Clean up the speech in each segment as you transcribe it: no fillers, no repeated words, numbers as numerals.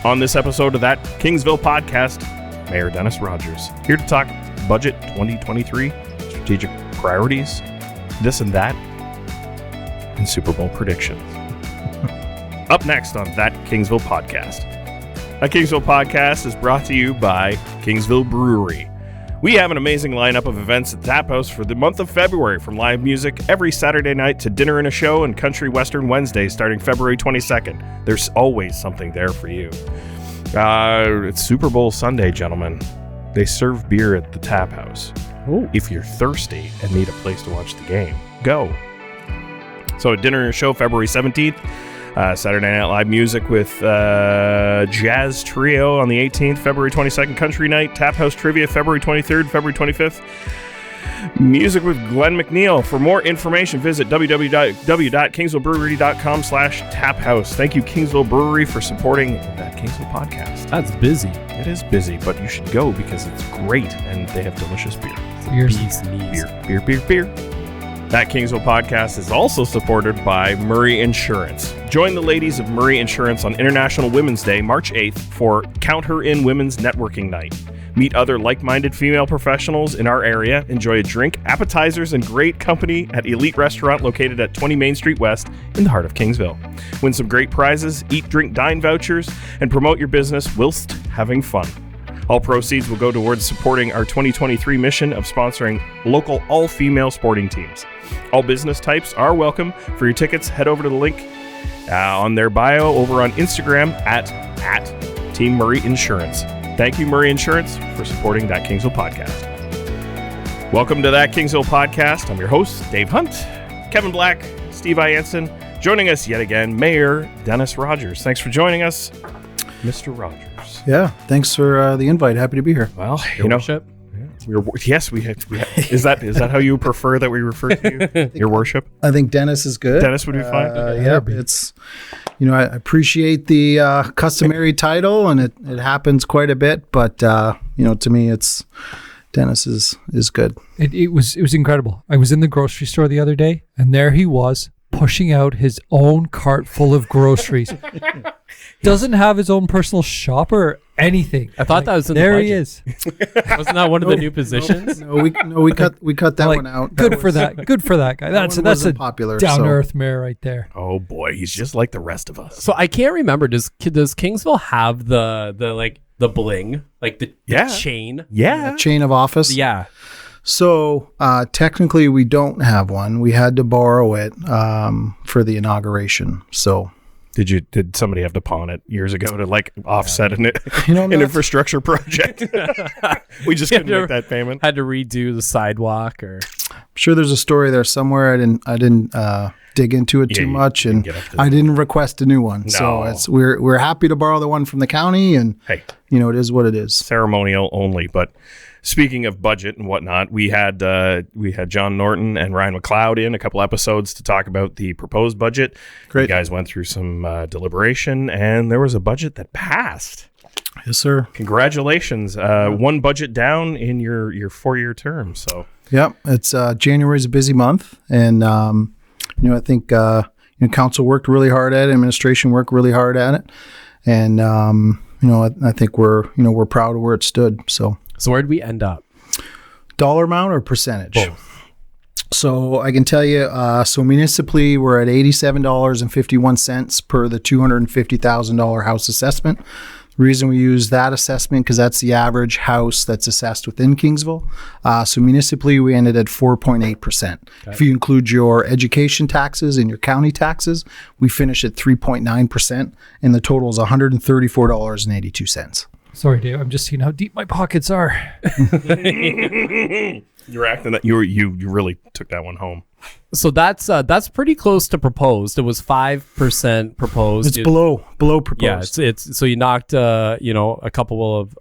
On this episode of That Kingsville Podcast, Mayor Dennis Rogers here to talk budget 2023, strategic priorities, this and that, and Super Bowl predictions. Up next on That Kingsville Podcast. That Kingsville Podcast is brought to you by Kingsville Brewery. We have an amazing lineup of events at Tap House for the month of February, from live music every Saturday night to dinner and a show and country western Wednesday starting February 22nd. There's always something there for you. It's Super Bowl Sunday, gentlemen. They serve beer at the Tap House. Ooh. If you're thirsty and need a place to watch the game, go. So dinner and a show February 17th. Saturday Night Live music with Jazz Trio on the 18th, February 22nd, Country Night, Tap House Trivia February 23rd, February 25th. Music with Glenn McNeil. For more information, visit www.kingsvillebrewery.com/taphouse. Thank you, Kingsville Brewery, for supporting That Kingsville Podcast. That's busy. It is busy, but you should go because it's great and they have delicious beer. Beer. That Kingsville Podcast is also supported by Murray Insurance. Join the ladies of Murray Insurance on International Women's Day, March 8th, for Count Her In Women's Networking Night. Meet other like-minded female professionals in our area, enjoy a drink, appetizers, and great company at Elite Restaurant located at 20 Main Street West in the heart of Kingsville. Win some great prizes, eat, drink, dine vouchers, and promote your business whilst having fun. All proceeds will go towards supporting our 2023 mission of sponsoring local all-female sporting teams. All business types are welcome. For your tickets, head over to the link on their bio over on Instagram at Team Murray Insurance. Thank you, Murray Insurance, for supporting That Kingsville Podcast. Welcome to That Kingsville Podcast. I'm your host, Dave Hunt, Kevin Black, Steve Ianson. Joining us yet again, Mayor Dennis Rogers. Thanks for joining us, Mr. Rogers. Yeah, thanks for the invite. Happy to be here. Well, Your worship. Yes, we have. Is that how you prefer that we refer to you? Your worship? I think Dennis is good. Dennis would be fine. Yeah, it's, I appreciate the customary title, and it happens quite a bit. But to me, it's Dennis is good. It was incredible. I was in the grocery store the other day, and there he was pushing out his own cart full of groceries. Doesn't have his own personal shop or anything. I thought that was in there. The he is. Wasn't that one of the new positions? No, we cut that one out. Good for that guy. That's a popular down to earth mayor right there. Oh boy, he's just like the rest of us. So I can't remember. Does Kingsville have the bling, like the chain? Yeah, chain of office. Yeah. So technically, we don't have one. We had to borrow it for the inauguration. So. Did somebody have to pawn it years ago to offset an infrastructure project? We just couldn't make that payment. Had to redo the sidewalk, or I'm sure there's a story there somewhere. I didn't dig into it too much, and I didn't request a new one. No. So we're happy to borrow the one from the county, and it is what it is. Ceremonial only, but. Speaking of budget and whatnot, we had John Norton and Ryan McLeod in a couple episodes to talk about the proposed budget. Great. You guys went through some deliberation, and there was a budget that passed. Yes, sir. Congratulations. One budget down in your 4-year term. So. Yep. It's January's a busy month, and I think council worked really hard at it. Administration worked really hard at it, and I think we're proud of where it stood. So where did we end up? Dollar amount or percentage? Both. So I can tell you, so municipally, we're at $87.51 per the $250,000 house assessment. The reason we use that assessment, because that's the average house that's assessed within Kingsville. So municipally, we ended at 4.8%. Okay. If you include your education taxes and your county taxes, we finish at 3.9%, and the total is $134.82. Sorry, Dave. I'm just seeing how deep my pockets are. You're acting that you really took that one home. So that's pretty close to proposed. It was 5% proposed. It's below proposed. Yeah, it's so you knocked a couple of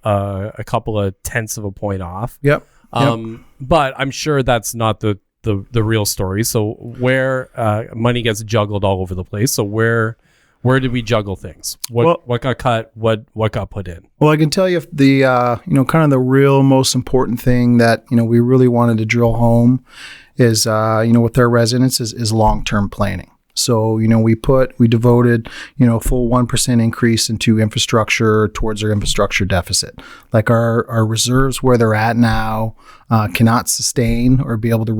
tenths of a point off. Yep. But I'm sure that's not the real story. So where money gets juggled all over the place. So where did we juggle things? What got cut? What got put in? Well, I can tell you the kind of the real most important thing that we really wanted to drill home is with our residents is long-term planning. So, we devoted, a full 1% increase into infrastructure towards our infrastructure deficit. Like our reserves where they're at now cannot sustain or be able to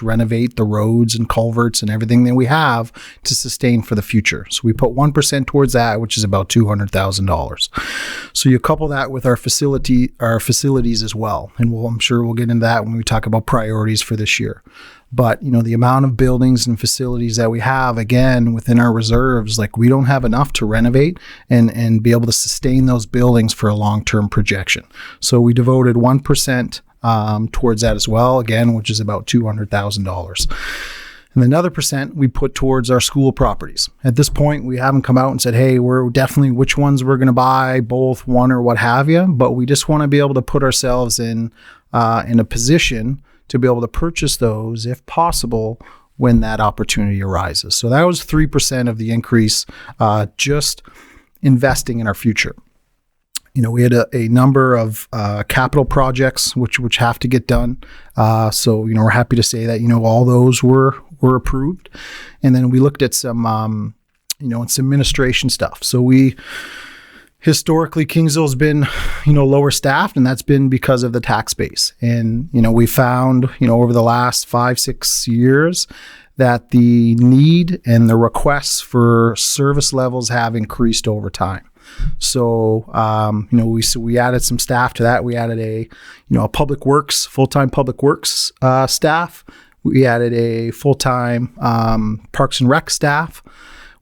renovate the roads and culverts and everything that we have to sustain for the future. So we put 1% towards that, which is about $200,000. So you couple that with our facilities as well. And I'm sure we'll get into that when we talk about priorities for this year. But, the amount of buildings and facilities that we have, again, within our reserves, like we don't have enough to renovate and be able to sustain those buildings for a long-term projection. So we devoted 1% towards that as well, again, which is about $200,000. And another percent we put towards our school properties. At this point, we haven't come out and said, hey, we're definitely which ones we're going to buy, both, one, or what have you. But we just want to be able to put ourselves in a position to be able to purchase those, if possible, when that opportunity arises. So that was 3% of the increase, just investing in our future. We had a number of capital projects which have to get done. So we're happy to say that all those were approved. And then we looked at some some administration stuff. So historically, Kingsville's been, lower staffed, and that's been because of the tax base. And, we found, over the last 5-6 years that the need and the requests for service levels have increased over time. So, we added some staff to that. We added a full-time public works staff. We added a full-time Parks and Rec staff.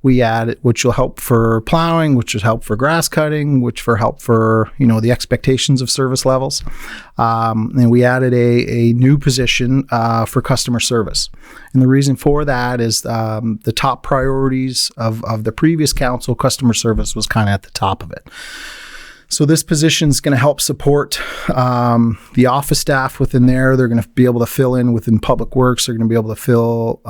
We added, which will help for plowing, which will help for grass cutting, which for help for, the expectations of service levels. And we added a new position for customer service. And the reason for that is the top priorities of the previous council, customer service was kind of at the top of it. So this position is going to help support the office staff within there. They're going to be able to fill in within Public Works. They're going to be able to fill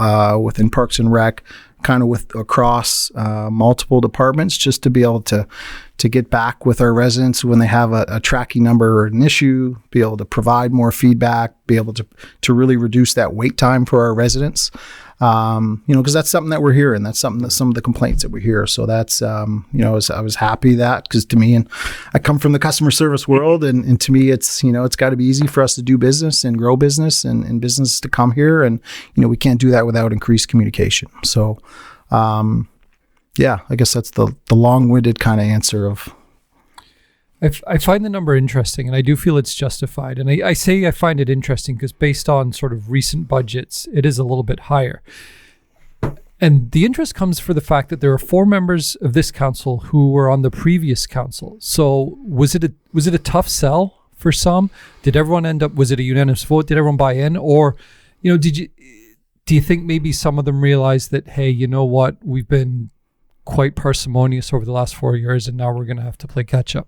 within Parks and Rec, kind of across multiple departments, just to be able to get back with our residents when they have a tracking number or an issue, be able to provide more feedback, be able to really reduce that wait time for our residents. Because that's something that we're hearing. That's something that some of the complaints that we hear. So that's, I was happy that, because to me, and I come from the customer service world, and to me, it's, it's got to be easy for us to do business and grow business and business to come here. And, we can't do that without increased communication. So, I guess that's the long-winded kind of answer of. I find the number interesting, and I do feel it's justified. And I say I find it interesting because based on sort of recent budgets, it is a little bit higher. And the interest comes for the fact that there are 4 members of this council who were on the previous council. So was it a tough sell for some? Did everyone was it a unanimous vote? Did everyone buy in? Or, do you think maybe some of them realized that, hey, you know what, we've been quite parsimonious over the last 4 years, and now we're going to have to play catch up?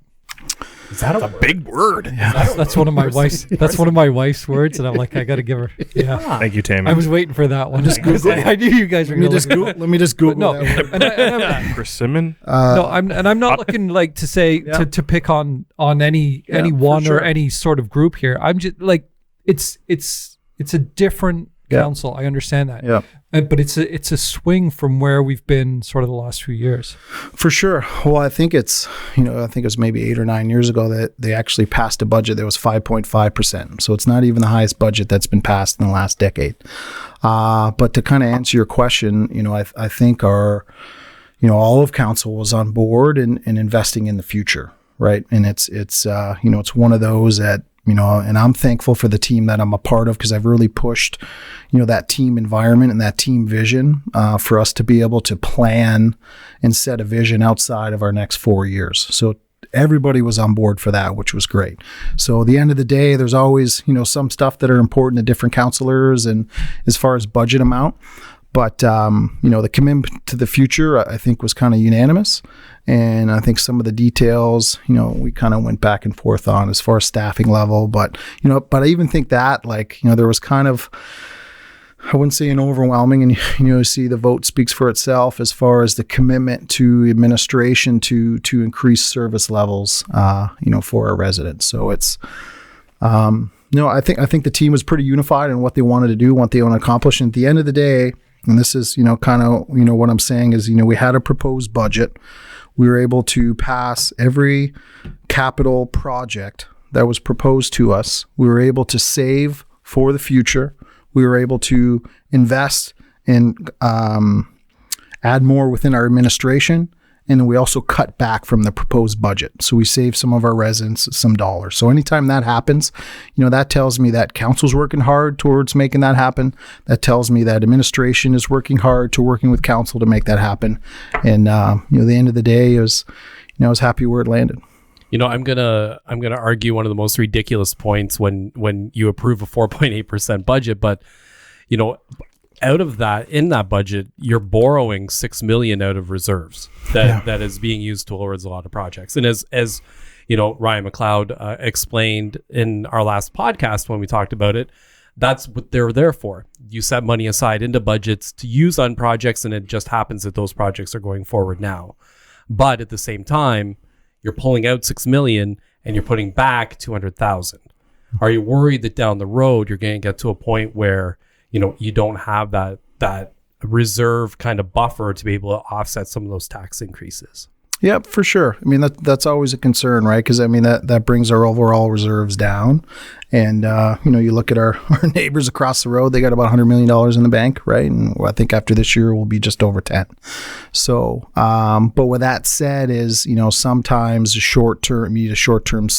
Is that a big word? Yeah. That's one of my wife's. That's one of my wife's words, and I'm like, I got to give her. Yeah. Thank you, Tammy. I was waiting for that one. I knew you guys were going to. Let me just Google. No, persimmon. No, I'm not looking like to say to pick on any one or any sort of group here. I'm just like it's a different council. I understand that. Yeah. But it's a swing from where we've been sort of the last few years. For sure. Well, I think it's, I think it was maybe 8 or 9 years ago that they actually passed a budget that was 5.5%. So it's not even the highest budget that's been passed in the last decade. But to kind of answer your question, I think our, all of council was on board in investing in the future, right? And it's one of those that, and I'm thankful for the team that I'm a part of, because I've really pushed, that team environment and that team vision for us to be able to plan and set a vision outside of our next 4 years. So everybody was on board for that, which was great. So at the end of the day, there's always, some stuff that are important to different councilors and as far as budget amount. But, the commitment to the future, I think, was kind of unanimous. And I think some of the details, we kind of went back and forth on as far as staffing level. But, but I even think that, there was kind of, I wouldn't say an overwhelming, and, you see the vote speaks for itself as far as the commitment to administration to increase service levels, for our residents. So it's, I think the team was pretty unified in what they wanted to do, what they want to accomplish. And at the end of the day, And this is, kind of, what I'm saying is, we had a proposed budget. We were able to pass every capital project that was proposed to us. We were able to save for the future. We were able to invest and add more within our administration. And then we also cut back from the proposed budget. So we saved some of our residents some dollars. So anytime that happens, that tells me that council's working hard towards making that happen. That tells me that administration is working hard to working with council to make that happen. And, the end of the day is, I was happy where it landed. I'm gonna argue one of the most ridiculous points when you approve a 4.8% budget, but out of that, in that budget, you're borrowing $6 million out of reserves that is being used towards a lot of projects. And as Ryan McLeod explained in our last podcast when we talked about it, that's what they're there for. You set money aside into budgets to use on projects, and it just happens that those projects are going forward now. But at the same time, you're pulling out $6 million and you're putting back $200,000. Are you worried that down the road you're going to get to a point where you don't have that reserve kind of buffer to be able to offset some of those tax increases? Yeah, for sure. I mean, that's always a concern, right? Because that brings our overall reserves down. And, you look at our neighbors across the road, they got about $100 million in the bank, right? And I think after this year, we'll be just over 10. So, but with that said is, sometimes you need a short-term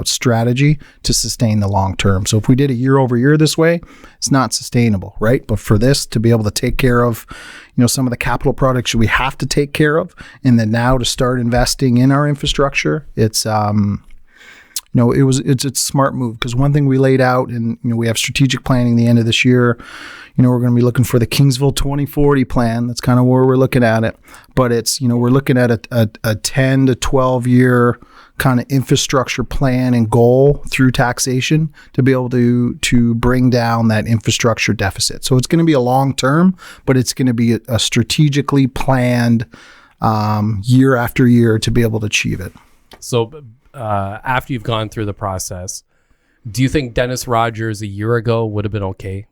strategy to sustain the long term. So if we did a year over year this way, it's not sustainable, right? But for this to be able to take care of, some of the capital projects we have to take care of, and then now to start investing in our infrastructure, it's it's a smart move. Because one thing we laid out, and we have strategic planning the end of this year. We're going to be looking for the Kingsville 2040 plan. That's kind of where we're looking at it. But it's we're looking at a 10 to 12 year kind of infrastructure plan and goal through taxation to be able to bring down that infrastructure deficit. So it's going to be a long term, but it's going to be a strategically planned year after year to be able to achieve it. So after you've gone through the process, do you think Dennis Rogers a year ago would have been okay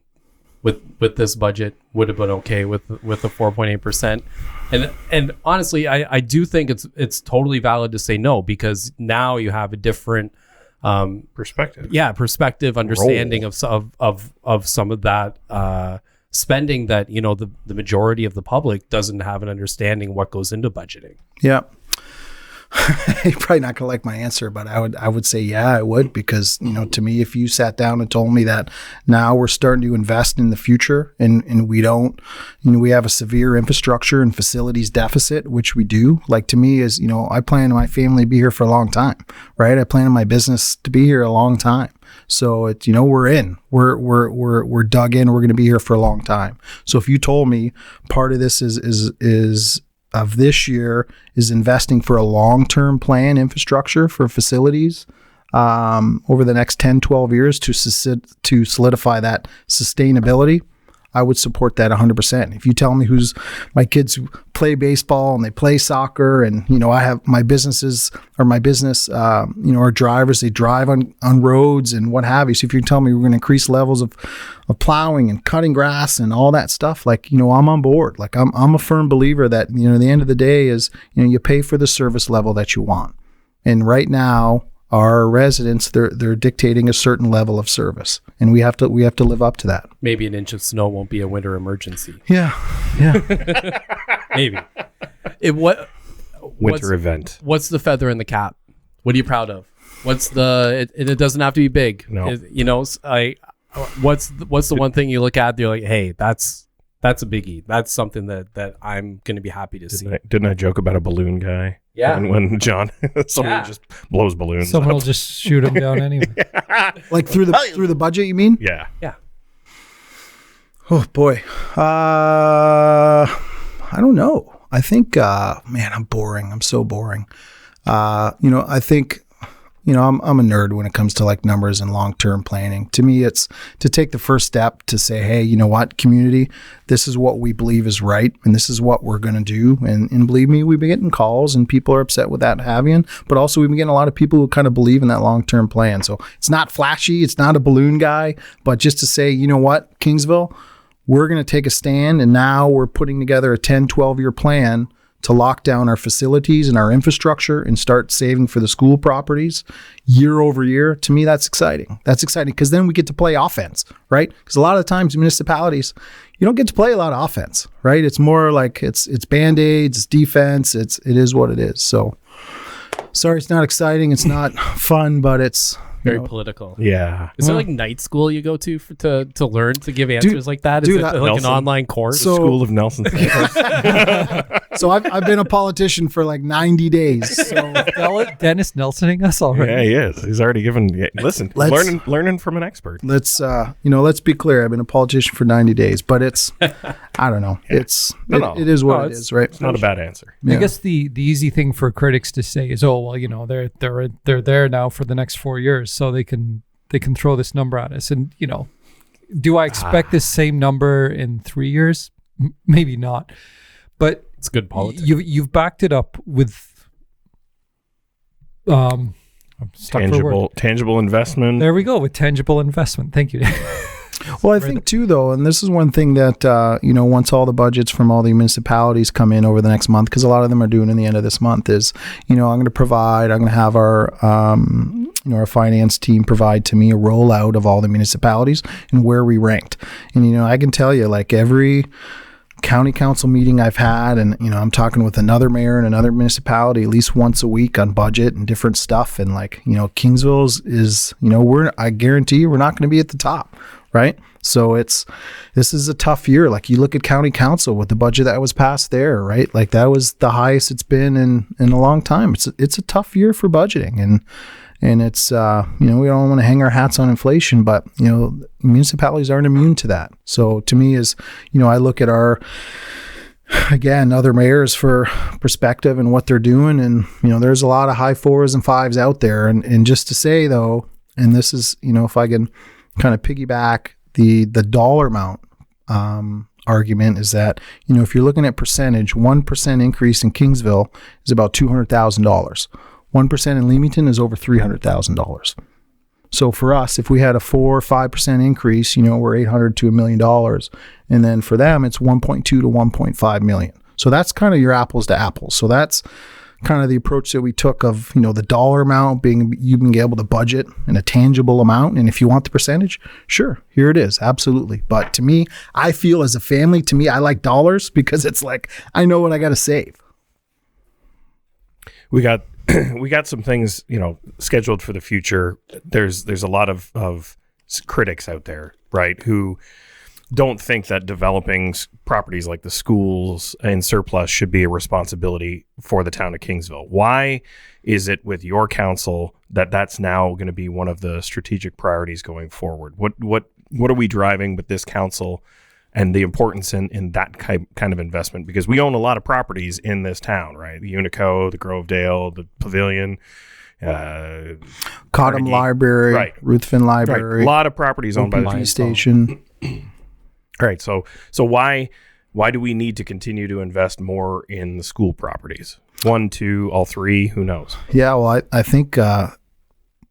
with this budget? Would have been okay with the 4.8%? And honestly, I do think it's totally valid to say no, because now you have a different perspective. Yeah, perspective, understanding of some of that spending that the majority of the public doesn't have an understanding what goes into budgeting. Yeah. You're probably not gonna like my answer, but I would say I would, because to me, if you sat down and told me that now we're starting to invest in the future and we don't, we have a severe infrastructure and facilities deficit, which we do. Like, to me is, I plan my family to be here for a long time, right? I plan my business to be here a long time. So it's, we're dug in. We're going to be here for a long time. So if you told me part of this is of this year is investing for a long-term plan infrastructure for facilities over the next 10, 12 years to solidify that sustainability, I would support that 100%. If you tell me my kids play baseball and they play soccer, and I have my business, our drivers, they drive on roads and what have you. So if you tell me we're going to increase levels of plowing and cutting grass and all that stuff, I'm on board. Like, I'm a firm believer that the end of the day is you pay for the service level that you want. And right now, our residents, they're dictating a certain level of service, and we have to live up to that. Maybe an inch of snow won't be a winter emergency. Yeah. Maybe. Winter event. What's the feather in the cap? What are you proud of? What's it doesn't have to be big. No. What's the one thing you look at? You're like, hey, that's a biggie. That's something that I'm going to be happy to see. Didn't I joke about a balloon guy? Yeah. When John, someone just blows balloons. Someone will just shoot them down anyway. Like through the budget, you mean? Yeah. Yeah. Oh boy. I don't know. I think, man, I'm boring. I'm so boring. I think, I'm a nerd when it comes to like numbers and long-term planning. To me, it's to take the first step to say, hey, you know what, community, this is what we believe is right, and this is what we're going to do. And believe me, we've been getting calls, and people are upset with that having, but also we've been getting a lot of people who kind of believe in that long-term plan. So it's not flashy, it's not a balloon guy, but just to say, you know what, Kingsville, we're going to take a stand, and now we're putting together a 10, 12-year plan to lock down our facilities and our infrastructure and start saving for the school properties year over year. To me, that's exciting. That's exciting because then we get to play offense, right? Because a lot of the times municipalities, you don't get to play a lot of offense, right? It's more like it's Band-Aids, it's defense, it is what it is. So sorry, it's not exciting. It's not fun, but it's very political. Yeah. Is there like night school you go to to learn to give answers like that? Is it like Nelson, an online course? The School of Nelson. So I've been a politician for like 90 days. So Dennis Nelsoning us already. Yeah, he is. He's already given. Yeah, listen, learning from an expert. Let's be clear. I've been a politician for 90 days, but it's I don't know. It's it is what it is, right? It's not a bad answer. I guess the easy thing for critics to say is, oh well, they're there now for the next 4 years, so they can throw this number at us. And do I expect this same number in 3 years? Maybe not, but it's good politics. You've backed it up with I'm stuck for a word. Tangible investment. There we go, with tangible investment. Thank you. Well, I think too, though, and this is one thing that, once all the budgets from all the municipalities come in over the next month, because a lot of them are doing in the end of this month, is, I'm going to have our finance team provide to me a rollout of all the municipalities and where we ranked. And, I can tell you, like every county council meeting I've had, and, I'm talking with another mayor and another municipality at least once a week on budget and different stuff. And Kingsville's is, I guarantee you we're not going to be at the top. Right. So this is a tough year. Like you look at county council with the budget that was passed there, right? Like that was the highest it's been in a long time. It's a tough year for budgeting, and it's, we don't want to hang our hats on inflation, but, municipalities aren't immune to that. So to me I look at other mayors for perspective and what they're doing. And, there's a lot of high 4s and 5s out there. And just to say though, and this is, if I can kind of piggyback the dollar amount argument, is that, if you're looking at percentage, 1% increase in Kingsville is about $200,000. 1% in Leamington is over $300,000. So for us, if we had a 4 or 5% increase, we're $800,000 to $1 million. And then for them, it's 1.2 to 1.5 million. So that's kind of your apples to apples. So that's kind of the approach that we took of, the dollar amount being able to budget in a tangible amount. And if you want the percentage, sure, here it is. Absolutely. But to me, I feel as a family, I like dollars because it's like, I know what I got to save. We got some things, scheduled for the future. There's a lot of critics out there, right, who don't think that developing properties like the schools in surplus should be a responsibility for the town of Kingsville. Why is it with your council that's now going to be one of the strategic priorities going forward? What are we driving with this council and the importance in that kind of investment? Because we own a lot of properties in this town, right? The Unico, the Grovedale, the Pavilion, Cottam Library, right. Ruthven Library. Right. A lot of properties owned by the station. All right. So why do we need to continue to invest more in the school properties? 1, 2, all 3, who knows? Yeah, well, I think, to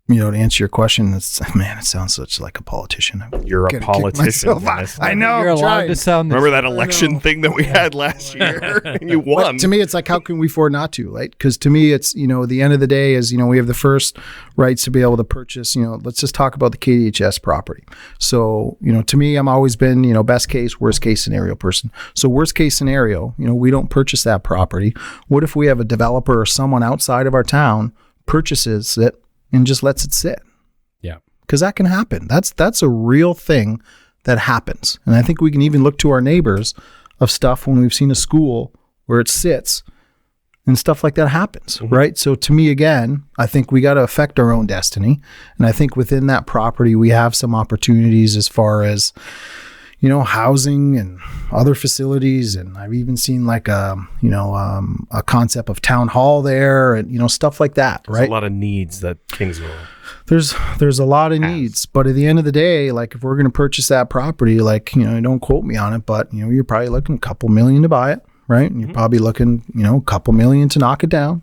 answer your question, it sounds such like a politician. You're a politician. I know. You're allowed to sound. Remember that election thing that we had last year? And you won. But to me, it's like, how can we afford not to, right? Because to me, it's, the end of the day is, we have the first rights to be able to purchase, let's just talk about the KDSS property. So, to me, I'm always been, best case, worst case scenario person. So worst case scenario, we don't purchase that property. What if we have a developer or someone outside of our town purchases it and just lets it sit? Yeah. Because that can happen. That's a real thing that happens. And I think we can even look to our neighbors of stuff when we've seen a school where it sits and stuff like that happens, right? So to me, again, I think we got to affect our own destiny. And I think within that property, we have some opportunities as far as, housing and other facilities. And I've even seen like a concept of town hall there and, stuff like that, right? There's a lot of needs that Kingsville. There's a lot of needs, but at the end of the day, like if we're going to purchase that property, like, don't quote me on it, but you're probably looking a couple million to buy it, right? And you're probably looking, a couple million to knock it down.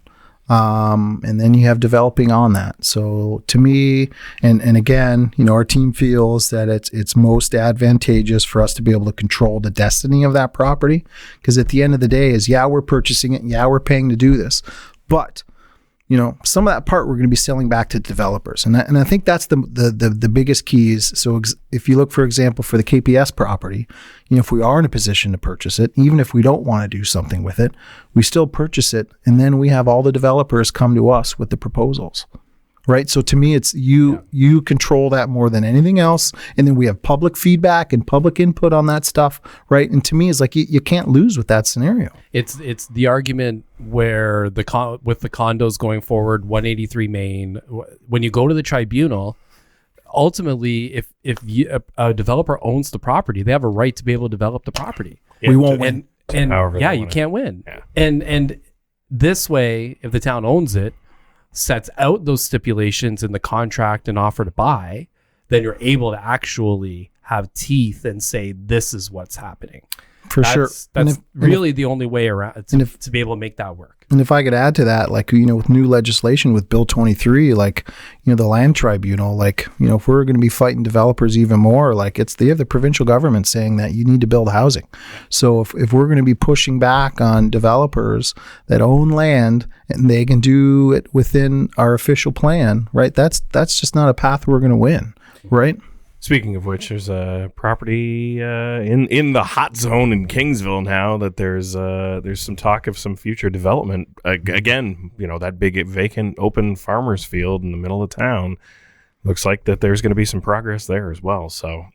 And then you have developing on that. So to me, and again, our team feels that it's most advantageous for us to be able to control the destiny of that property. Because at the end of the day we're purchasing it. Yeah, we're paying to do this. But some of that part we're going to be selling back to developers, and I think that's the biggest key is. So if you look, for example, for the KPS property, if we are in a position to purchase it, even if we don't want to do something with it, we still purchase it, and then we have all the developers come to us with the proposals. Right. So to me, it's you control that more than anything else. And then we have public feedback and public input on that stuff. Right. And to me, it's like you can't lose with that scenario. It's the argument where with the condos going forward, 183 Main, when you go to the tribunal, ultimately, if a developer owns the property, they have a right to be able to develop the property. We won't win. And you can't win. Yeah. And this way, if the town owns it, sets out those stipulations in the contract and offer to buy, then you're able to actually have teeth and say, this is what's happening. Sure. That's really the only way around to be able to make that work. And if I could add to that, with new legislation with Bill 23, the land tribunal, if we're going to be fighting developers even more, they have the provincial government saying that you need to build housing. So if we're going to be pushing back on developers that own land and they can do it within our official plan, right? That's just not a path we're going to win, right? Speaking of which, there's a property in the hot zone in Kingsville now that there's some talk of some future development. Again, that big vacant open farmer's field in the middle of town. Looks like that there's going to be some progress there as well. So,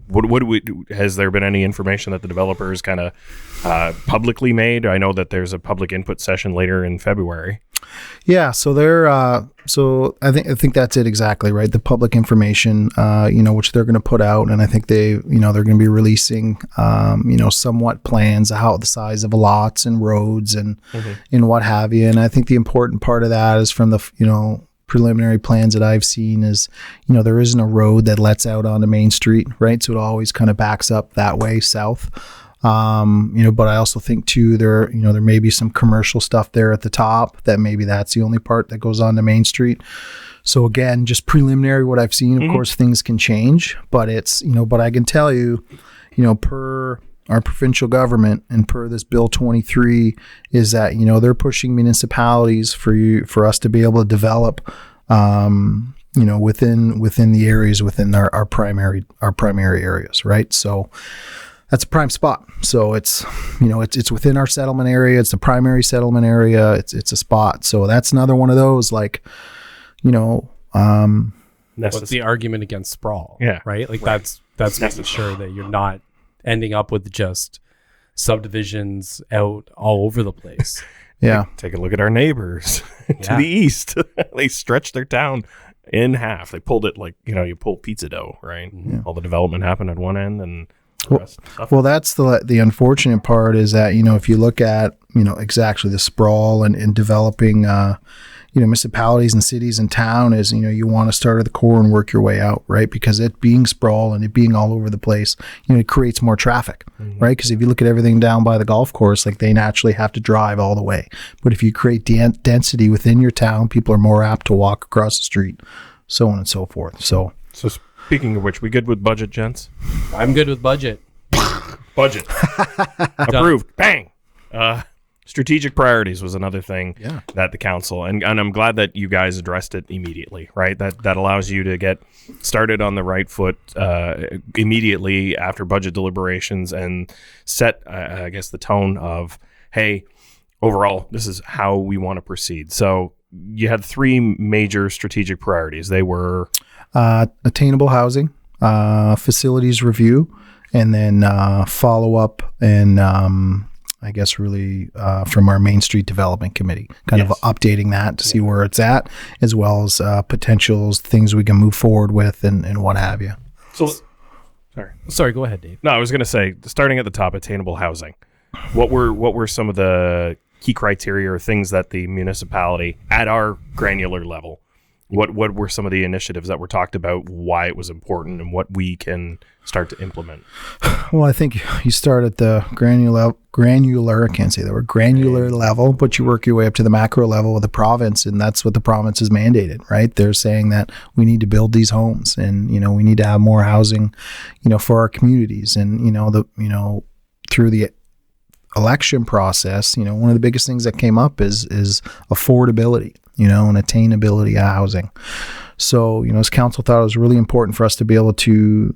what do we do? Has there been any information that the developers kind of publicly made? I know that there's a public input session later in February. Yeah, so they're so I think that's it exactly, right? The public information, which they're going to put out, and I think they're going to be releasing, somewhat plans of how the size of lots and roads and what have you. And I think the important part of that is from the preliminary plans that I've seen is, there isn't a road that lets out onto Main Street, right? So it always kind of backs up that way south. But I also think too, there may be some commercial stuff there at the top that maybe that's the only part that goes on to Main Street. So again, just preliminary, what I've seen, of course, things can change, but it's, but I can tell you, per our provincial government and per this Bill 23 is that, they're pushing municipalities for us to be able to develop, within the areas, within our primary areas. Right. So that's a prime spot. So it's within our settlement area. It's the primary settlement area. It's a spot. So that's another one of those, what's the argument against sprawl? Yeah. Right. That's making sure that you're not ending up with just subdivisions out all over the place. Yeah. Take a look at our neighbors to the east. They stretched their town in half. They pulled it you pull pizza dough, right? Yeah. All the development happened at one end and well, that's the unfortunate part is that, if you look at, exactly the sprawl and developing, municipalities and cities and town is, you want to start at the core and work your way out, right? Because it being sprawl and it being all over the place, it creates more traffic, right? Because if you look at everything down by the golf course, they naturally have to drive all the way. But if you create density within your town, people are more apt to walk across the street, so on and so forth. So speaking of which, we good with budget, gents? I'm good with budget. Budget. Approved. Bang. Strategic priorities was another thing that the council, and I'm glad that you guys addressed it immediately, right? That allows you to get started on the right foot immediately after budget deliberations and set, I guess, the tone of, hey, overall, this is how we want to proceed. So you had three major strategic priorities. They were attainable housing, facilities review, and then follow up and I guess really from our Main Street Development Committee, kind of updating that to see where it's at, as well as potentials, things we can move forward with and what have you. So, sorry, go ahead, Dave. No, I was going to say, starting at the top, attainable housing. What were some of the key criteria or things that the municipality at our granular level What were some of the initiatives that were talked about, why it was important, and what we can start to implement? Well, I think you start at the granular, I can't say that word, granular level, but you work your way up to the macro level with the province, and that's what the province has mandated, right? They're saying that we need to build these homes, and, we need to have more housing, for our communities. And, through the election process, one of the biggest things that came up is affordability, and attainability of housing. So, as council thought it was really important for us to be able to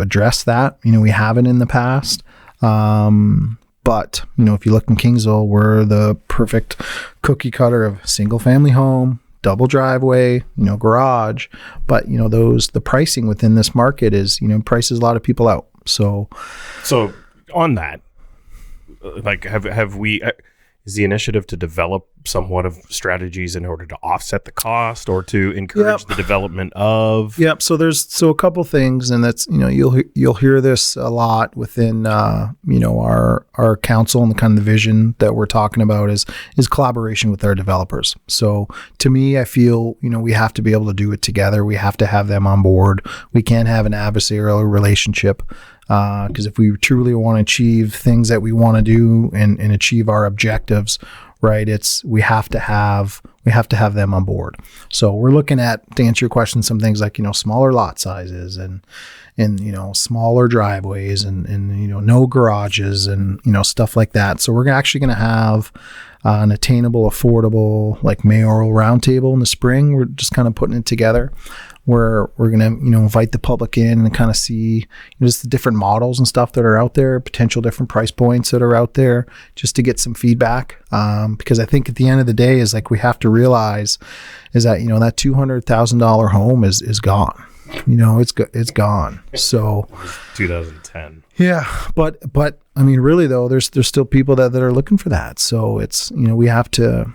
address that. We haven't in the past. But, if you look in Kingsville, we're the perfect cookie cutter of single family home, double driveway, garage. But, the pricing within this market is, prices a lot of people out. So on that, like, have we, is the initiative to develop somewhat of strategies in order to offset the cost or to encourage the development of? Yep. So there's a couple things, and that's, you'll hear this a lot within, our council, and the kind of the vision that we're talking about is collaboration with our developers. So to me, I feel, we have to be able to do it together. We have to have them on board. We can't have an adversarial relationship. Because if we truly want to achieve things that we want to do and achieve our objectives, right, we have to have them on board. So we're looking at, to answer your question, some things like, smaller lot sizes and smaller driveways and no garages and, stuff like that. So we're actually going to have an attainable, affordable, like mayoral roundtable in the spring. We're just kind of putting it together, where we're going to, invite the public in and kind of see just the different models and stuff that are out there, potential different price points that are out there, just to get some feedback. Because I think at the end of the day is like, we have to realize is that, that $200,000 home is gone. It's gone. So 2010. Yeah. But I mean, really though, there's still people that are looking for that. So it's, we have to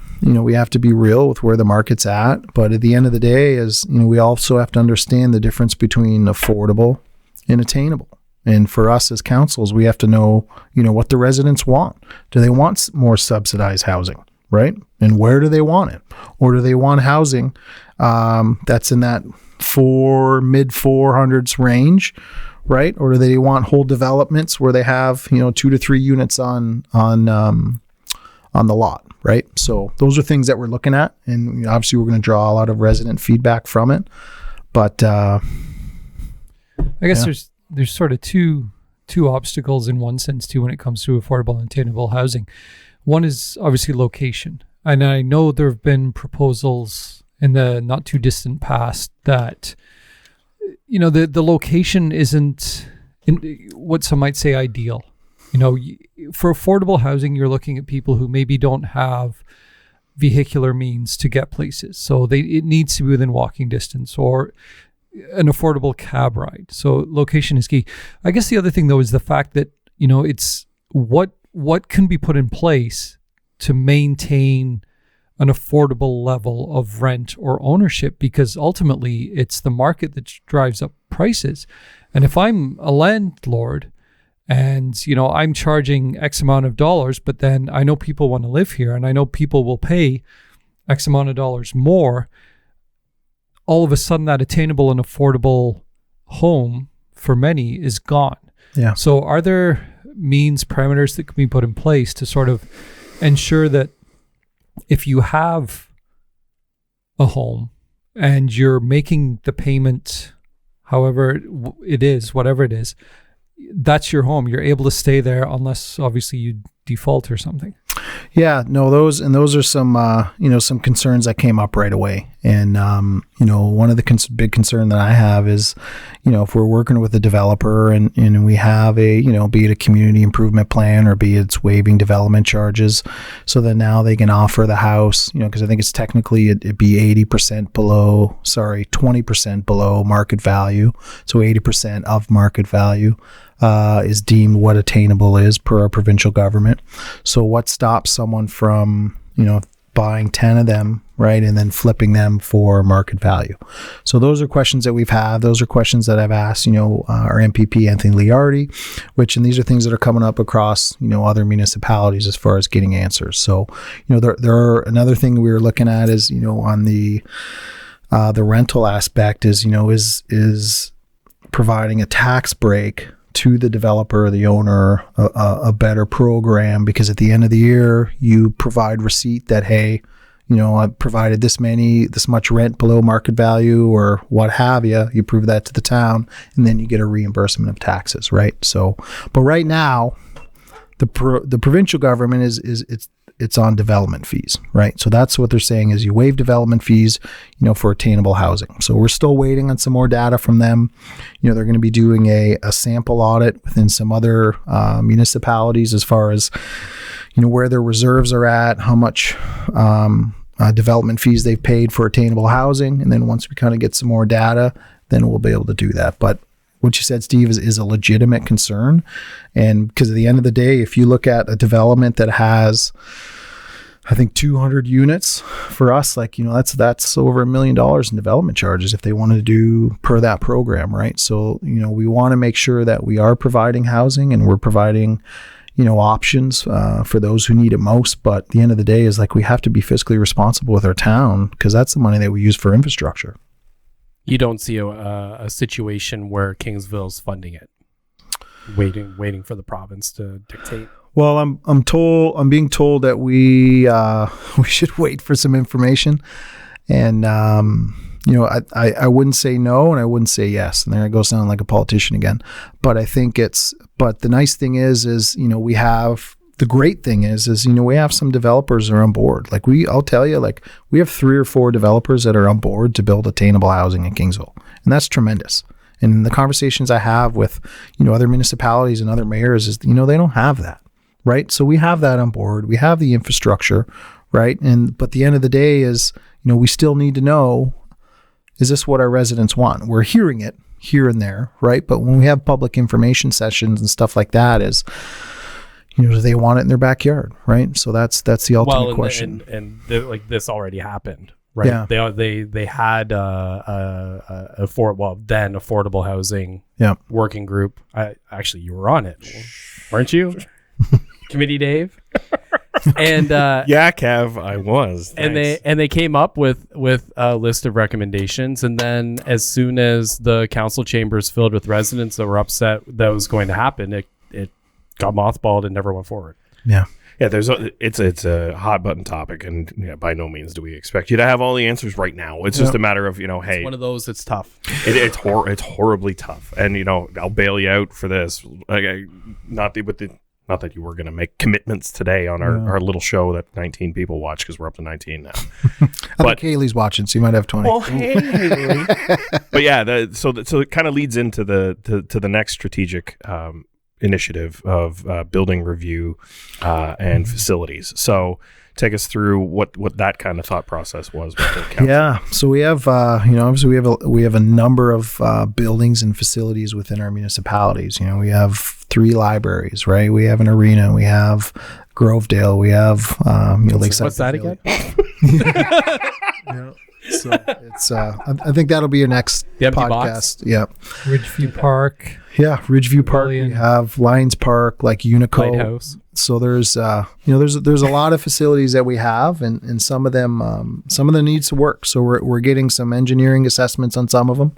be real with where the market's at. But at the end of the day is, we also have to understand the difference between affordable and attainable. And for us as councils, we have to know, what the residents want. Do they want more subsidized housing, right? And where do they want it? Or do they want housing that's in that mid 400s range, right? Or do they want whole developments where they have 2 to 3 units on the lot, right? So those are things that we're looking at, and obviously we're going to draw a lot of resident feedback from it. But I guess there's sort of two obstacles in one sense too when it comes to affordable and attainable housing. One is obviously location, and I know there have been proposals in the not too distant past that the location isn't what some might say ideal. For affordable housing, you're looking at people who maybe don't have vehicular means to get places, so it needs to be within walking distance or an affordable cab ride. So location is key. I guess the other thing though is the fact that it's what can be put in place to maintain an affordable level of rent or ownership, because ultimately it's the market that drives up prices. And if I'm a landlord and, I'm charging X amount of dollars, but then I know people want to live here and I know people will pay X amount of dollars more, all of a sudden that attainable and affordable home for many is gone. Yeah. So are there parameters that can be put in place to sort of ensure that if you have a home and you're making the payment, however it is, whatever it is, that's your home. You're able to stay there unless obviously you default or something. Yeah, no, those are some, some concerns that came up right away. And, one of the big concern that I have is, if we're working with a developer and we have be it a community improvement plan or be it's waiving development charges, so that now they can offer the house, because I think it's technically it'd be 20% below market value. So 80% of market value is deemed what attainable is per our provincial government. So what stops someone from, buying 10 of them, right, and then flipping them for market value? So those are questions that we've had. Those are questions that I've asked, our MPP, Anthony Liardi, and these are things that are coming up across, other municipalities as far as getting answers. So, there are another thing we were looking at is, on the the rental aspect is, is providing a tax break to the developer or the owner, a better program, because at the end of the year, you provide receipt that, hey, I provided this much rent below market value or what have you. You prove that to the town, and then you get a reimbursement of taxes, right? So, but right now, the provincial government it's on development fees, right? So that's what they're saying is you waive development fees, for attainable housing. So we're still waiting on some more data from them. They're going to be doing a sample audit within some other municipalities as far as, where their reserves are at, how much development fees they've paid for attainable housing. And then once we kind of get some more data, then we'll be able to do that. But what you said, Steve, is a legitimate concern. And because at the end of the day, if you look at a development that has, I think, 200 units for us, that's over $1 million in development charges if they wanted to do per that program, right? So, we want to make sure that we are providing housing and we're providing, options for those who need it most. But at the end of the day is we have to be fiscally responsible with our town, because that's the money that we use for infrastructure. You don't see a situation where Kingsville's funding it, waiting for the province to dictate. Well, I'm being told that we should wait for some information, and I wouldn't say no and I wouldn't say yes, and there I go sounding like a politician again. But I think but the nice thing is the great thing is we have some developers that are on board. I'll tell you, we have 3 or 4 developers that are on board to build attainable housing in Kingsville. And that's tremendous. And in the conversations I have with, other municipalities and other mayors is, they don't have that, right? So we have that on board. We have the infrastructure, right? But the end of the day is, we still need to know, is this what our residents want? We're hearing it here and there, right? But when we have public information sessions and stuff like that is, do they want it in their backyard, right? So that's the ultimate question. And this already happened, right? Yeah. They had affordable housing working group. You were on it, weren't you? Committee Dave. And Kev, I was. Thanks. And they came up with a list of recommendations, and then as soon as the council chambers filled with residents that were upset that was going to happen, it got mothballed and never went forward. Yeah. Yeah, it's a hot button topic, and by no means do we expect you to have all the answers right now. It's just a matter of, hey, it's one of those. It's tough. It's horribly tough, and I'll bail you out for this. Not that you were going to make commitments today on our little show that 19 people watch, because we're up to 19 now. But Kaylee's watching, so you might have 20. Oh, hey, Haley. But yeah, so it kind of leads into the next strategic initiative of building review and facilities. So take us through what that kind of thought process was with the council. Yeah, so we have obviously we have a number of buildings and facilities within our municipalities. We have 3 libraries, right? We have an arena, we have Grovedale, we have Lakeside. What's that again? So it's I think that'll be your next podcast. Box? Yeah. Ridgeview Park. Yeah, Ridgeview Park. Brilliant. We have Lions Park, Unico. Lighthouse. So there's there's a lot of facilities that we have, and some of them needs to work. So we're getting some engineering assessments on some of them.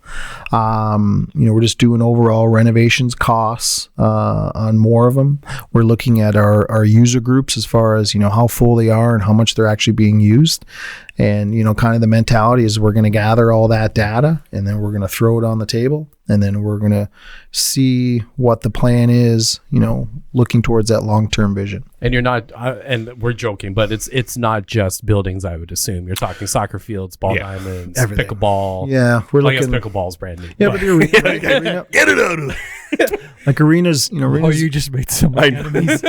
We're just doing overall renovations costs on more of them. We're looking at our user groups as far as how full they are and how much they're actually being used. And kind of the mentality is we're going to gather all that data, and then we're going to throw it on the table, and then we're going to see what the plan is, looking towards that long-term vision. And you're not, and we're joking, but it's not just buildings, I would assume. You're talking soccer fields, ball diamonds, everything. Pickleball. Yeah, we're I guess looking. pickleball's brand new. Yeah, but the arena, Get it out of there. arenas, arenas. You just made so many enemies.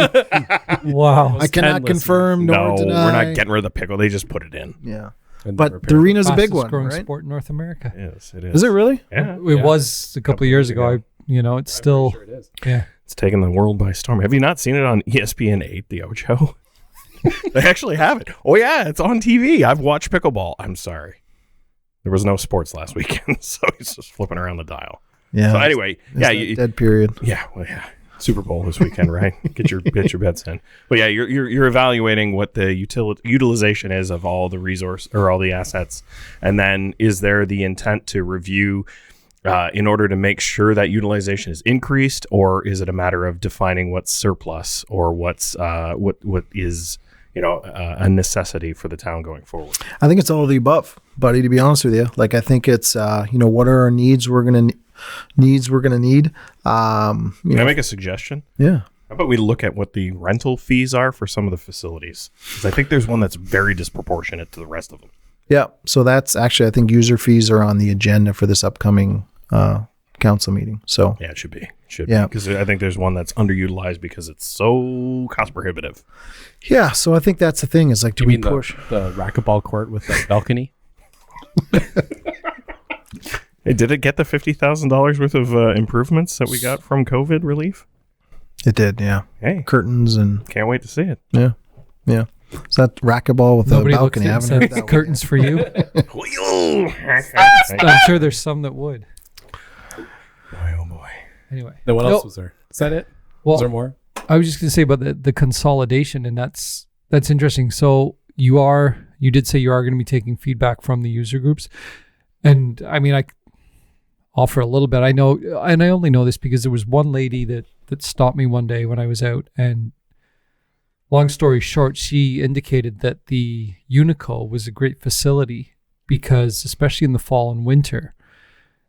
Wow. I cannot confirm nor No, deny. we're not getting rid of the pickle. They just put it in. Yeah, And but the arena's a big Fastest one, growing right? sport in North America. Yes, it is. Is it really? Yeah. It was a couple of years ago. It's still, Sure it is. yeah. It's taken the world by storm. Have you not seen it on ESPN 8, the Ocho? They actually have it. Oh, yeah, it's on TV. I've watched pickleball. I'm sorry. There was no sports last weekend, so he's just flipping around the dial. Yeah. So anyway, It's that dead period. Yeah, well, yeah. Super Bowl this weekend, right? Get your bets in. But yeah, you're evaluating what the utilization is of all the resource or all the assets, and then is there the intent to review in order to make sure that utilization is increased, or is it a matter of defining what's surplus or what's what is a necessity for the town going forward? I think it's all of the above, buddy, to be honest with you. Like, I think it's, what are our needs we're going to need. Can I make a suggestion? Yeah. How about we look at what the rental fees are for some of the facilities? Because I think there's one that's very disproportionate to the rest of them. Yeah. So that's actually, I think user fees are on the agenda for this upcoming council meeting. So yeah, it should be. Yeah. Because I think there's one that's underutilized because it's so cost prohibitive. Yeah. So I think that's the thing is like, do we push the racquetball court with the balcony? Hey, did it get the $50,000 worth of improvements that we got from COVID relief? It did. Yeah. Hey, curtains and can't wait to see it. Yeah. Yeah. Is that racquetball with Nobody the balcony? I haven't heard that curtains for you. I'm sure there's some that would. Boy, oh boy. Anyway. Then what else was there? Is that it? Well, was there more? I was just going to say about the consolidation, and that's interesting. So you did say you are going to be taking feedback from the user groups. And I mean, I offer a little bit. I know, and I only know this because there was one lady that stopped me one day when I was out, and long story short, she indicated that the Unico was a great facility because, especially in the fall and winter,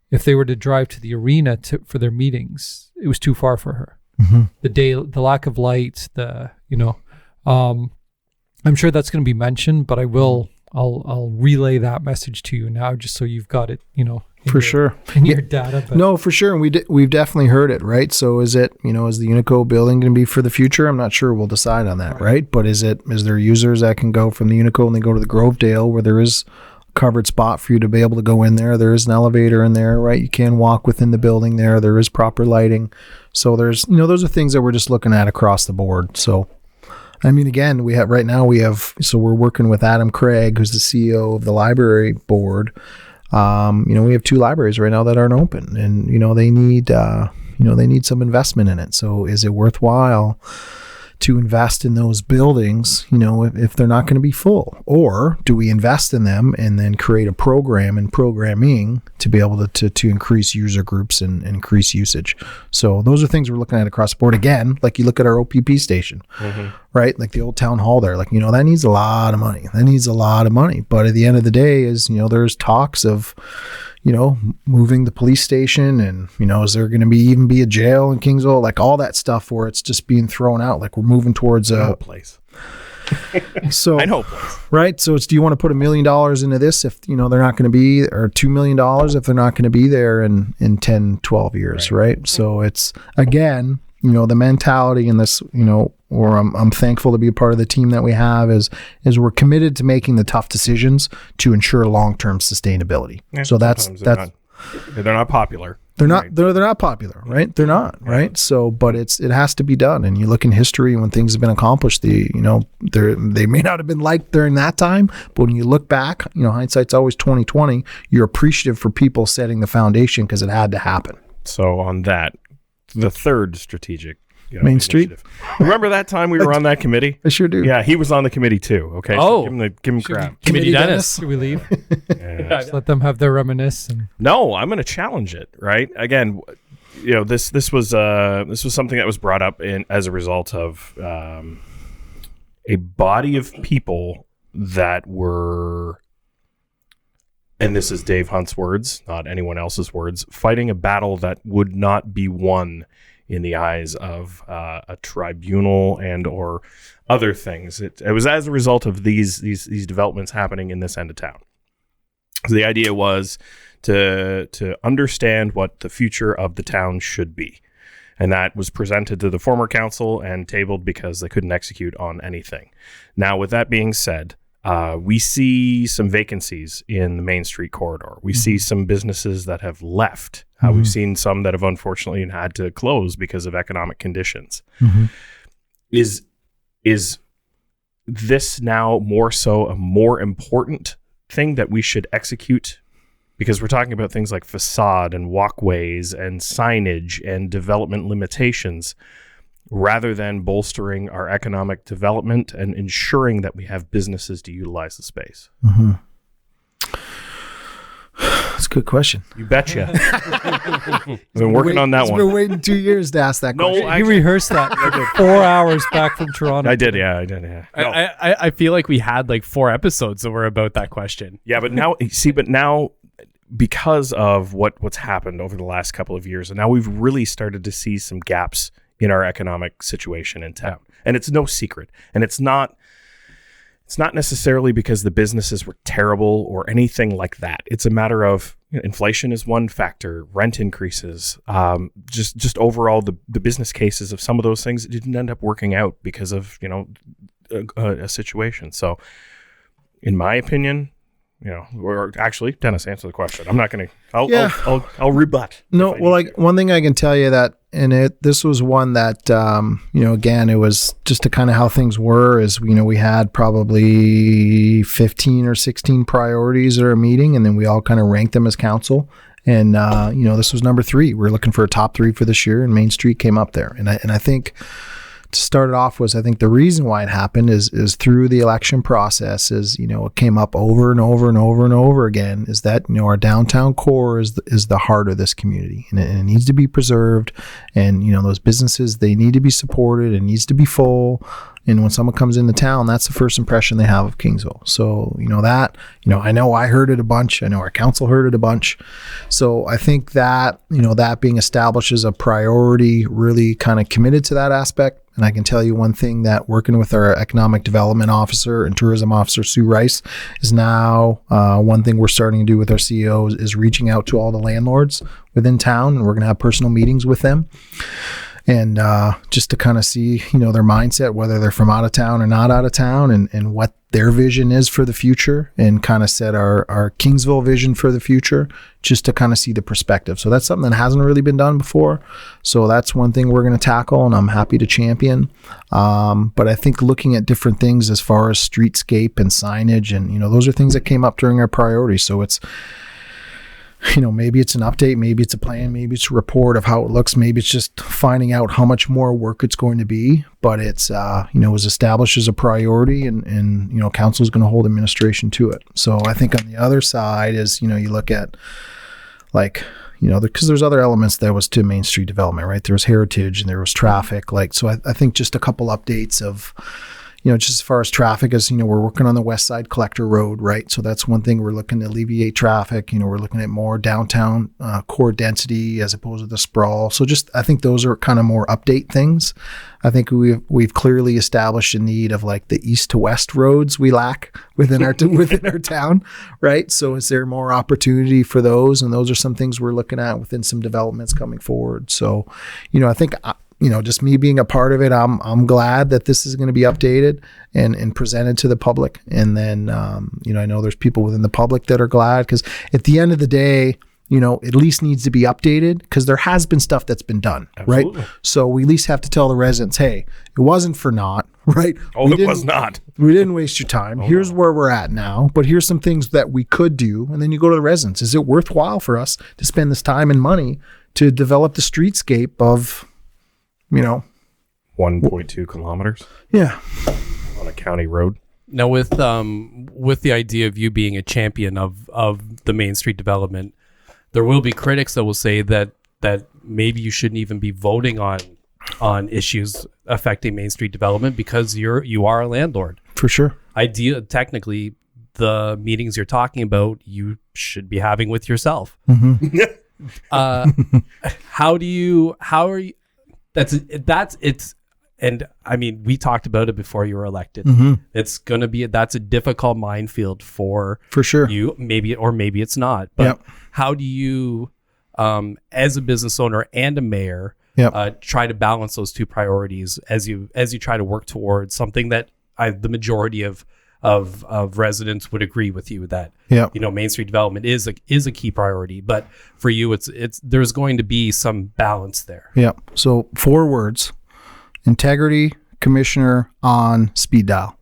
if they were to drive to the arena for their meetings, it was too far for her. Mm-hmm. The lack of light, I'm sure that's going to be mentioned, but I'll relay that message to you now, just so you've got it, for sure in your data. But. No, for sure. And we've definitely heard it, right? So is it, is the Unico building going to be for the future? I'm not sure. We'll decide on that, right? But is there users that can go from the Unico and they go to the Grovedale where there is a covered spot for you to be able to go in there? There is an elevator in there, right? You can walk within the building there. There is proper lighting. So there's, those are things that we're just looking at across the board. So, I mean, again, we're working with Adam Craig, who's the CEO of the library board. We have 2 libraries right now that aren't open, and they need some investment in it. So is it worthwhile to invest in those buildings, if they're not going to be full? Or do we invest in them and then create a program and programming to be able to increase user groups and increase usage? So those are things we're looking at across the board. Again, like you look at our OPP station, right? Like the old town hall there, like, that needs a lot of money. But at the end of the day is, there's talks of, moving the police station and, is there going to even be a jail in Kingsville? Like all that stuff where it's just being thrown out. Like we're moving towards a place. So I know a place. Right. So do you want to put $1 million into this if, they're not going to be, or $2 million if they're not going to be there in 10, 12 years. Right. So it's, again, the mentality in this, or I'm thankful to be a part of the team that we have is we're committed to making the tough decisions to ensure long-term sustainability. Yeah, so they're not popular. They're not popular, right? They're not, right? So, but it has to be done. And you look in history when things have been accomplished, they may not have been liked during that time, but when you look back, hindsight's always 20/20. You're appreciative for people setting the foundation because it had to happen. So on that, the third strategic Main Street. Remember that time we were on that committee? I sure do. Yeah, he was on the committee too. Okay. Oh, so give him crap. Committee Dennis. Should we leave? Just let them have their reminisce. No, I'm going to challenge it. Right. Again, this was something that was brought up as a result of a body of people that were, and this is Dave Hunt's words, not anyone else's words, fighting a battle that would not be won in the eyes of a tribunal and or other things. It was as a result of these developments happening in this end of town. So the idea was to understand what the future of the town should be. And that was presented to the former council and tabled because they couldn't execute on anything. Now, with that being said, we see some vacancies in the Main Street corridor. We see some businesses that have left. We've seen some that have unfortunately had to close because of economic conditions. Is this now more so a more important thing that we should execute because we're talking about things like facade and walkways and signage and development limitations, rather than bolstering our economic development and ensuring that we have businesses to utilize the space? Mm-hmm. That's a good question. You betcha. I've been working on that He's one. been waiting 2 years to ask that question. You rehearsed that for 4 hours back from Toronto. I did, yeah. No. I feel like we had like 4 episodes that were about that question. Yeah, but now, because of what's happened over the last couple of years, and now we've really started to see some gaps in our economic situation in town. And it's no secret. And it's not necessarily because the businesses were terrible or anything like that. It's a matter of, inflation is one factor, rent increases, just overall the business cases of some of those things didn't end up working out because of, a situation. So in my opinion, or actually, Dennis, answer the question. I'm not going to, I'll rebut. No, well, one thing I can tell you that, this was one that, again, it was just to kind of how things were is, we had probably 15 or 16 priorities at our meeting, and then we all kind of ranked them as council. And, this was number 3. We're looking for a top 3 for this year, and Main Street came up there. And I think to start it off I think the reason why it happened is through the election process is, it came up over and over and over and over again is that, our downtown core is the heart of this community, and it needs to be preserved. And, those businesses, they need to be supported. It needs to be full. And when someone comes into town, that's the first impression they have of Kingsville. So, I know I heard it a bunch. I know our council heard it a bunch. So I think that, that being established as a priority, really kind of committed to that aspect. And I can tell you one thing, that working with our economic development officer and tourism officer, Sue Rice, is now one thing we're starting to do with our CEO is reaching out to all the landlords within town. And we're going to have personal meetings with them. And just to kind of see, their mindset, whether they're from out of town or not out of town, and what their vision is for the future, and kind of set our Kingsville vision for the future, just to kind of see the perspective. So that's something that hasn't really been done before. So that's one thing we're going to tackle, and I'm happy to champion. But I think looking at different things as far as streetscape and signage, and, those are things that came up during our priorities. So it's, maybe it's an update, maybe it's a plan, maybe it's a report of how it looks, maybe it's just finding out how much more work it's going to be. But it's, was established as a priority, and council is going to hold administration to it. So I think on the other side is, you look at because there's other elements that was to Main Street development, right? There was heritage and there was traffic. So I think just a couple updates of, just as far as traffic as, we're working on the West Side Collector Road, right? So that's one thing we're looking to alleviate traffic. We're looking at more downtown core density as opposed to the sprawl. So I think those are kind of more update things. I think we've clearly established a need of the east to west roads we lack within our town, right? So is there more opportunity for those? And those are some things we're looking at within some developments coming forward. So, I think just me being a part of it, I'm glad that this is going to be updated and presented to the public. And then, I know there's people within the public that are glad, because at the end of the day, at least needs to be updated, because there has been stuff that's been done. Absolutely. Right? So we at least have to tell the residents, hey, it wasn't for naught, right? It was not. We didn't waste your time. Here's where we're at now, but here's some things that we could do. And then you go to the residents. Is it worthwhile for us to spend this time and money to develop the streetscape of, 1.2 kilometers. Yeah. On a county road. Now with the idea of you being a champion of the Main Street development, there will be critics that will say that maybe you shouldn't even be voting on issues affecting Main Street development, because you are a landlord. For sure. Technically, the meetings you're talking about, you should be having with yourself. Mm-hmm. How are you? And I mean, we talked about it before you were elected. Mm-hmm. That's a difficult minefield for sure you, maybe it's not. But yep. How do you, as a business owner and a mayor, yep. Try to balance those two priorities as you try to work towards something that the majority of residents would agree with you that, yep. Main Street development is a key priority, but for you, it's there's going to be some balance there. Yeah. So 4 words: integrity, commissioner, on, speed dial.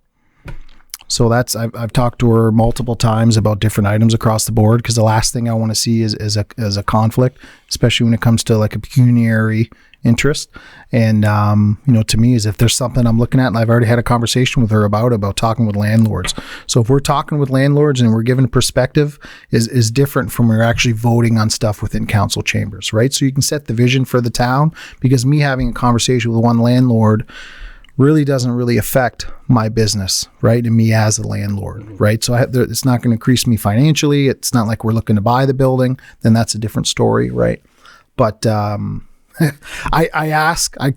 So I've talked to her multiple times about different items across the board, because the last thing I want to see is a conflict, especially when it comes to like a pecuniary interest. And to me, is if there's something I'm looking at, and I've already had a conversation with her about talking with landlords. So if we're talking with landlords and we're given a perspective, is different from when we're actually voting on stuff within council chambers, right? So you can set the vision for the town, because me having a conversation with one landlord really doesn't really affect my business, right? And me as a landlord, right? So it's not going to increase me financially. It's not like we're looking to buy the building. Then that's a different story, right? But I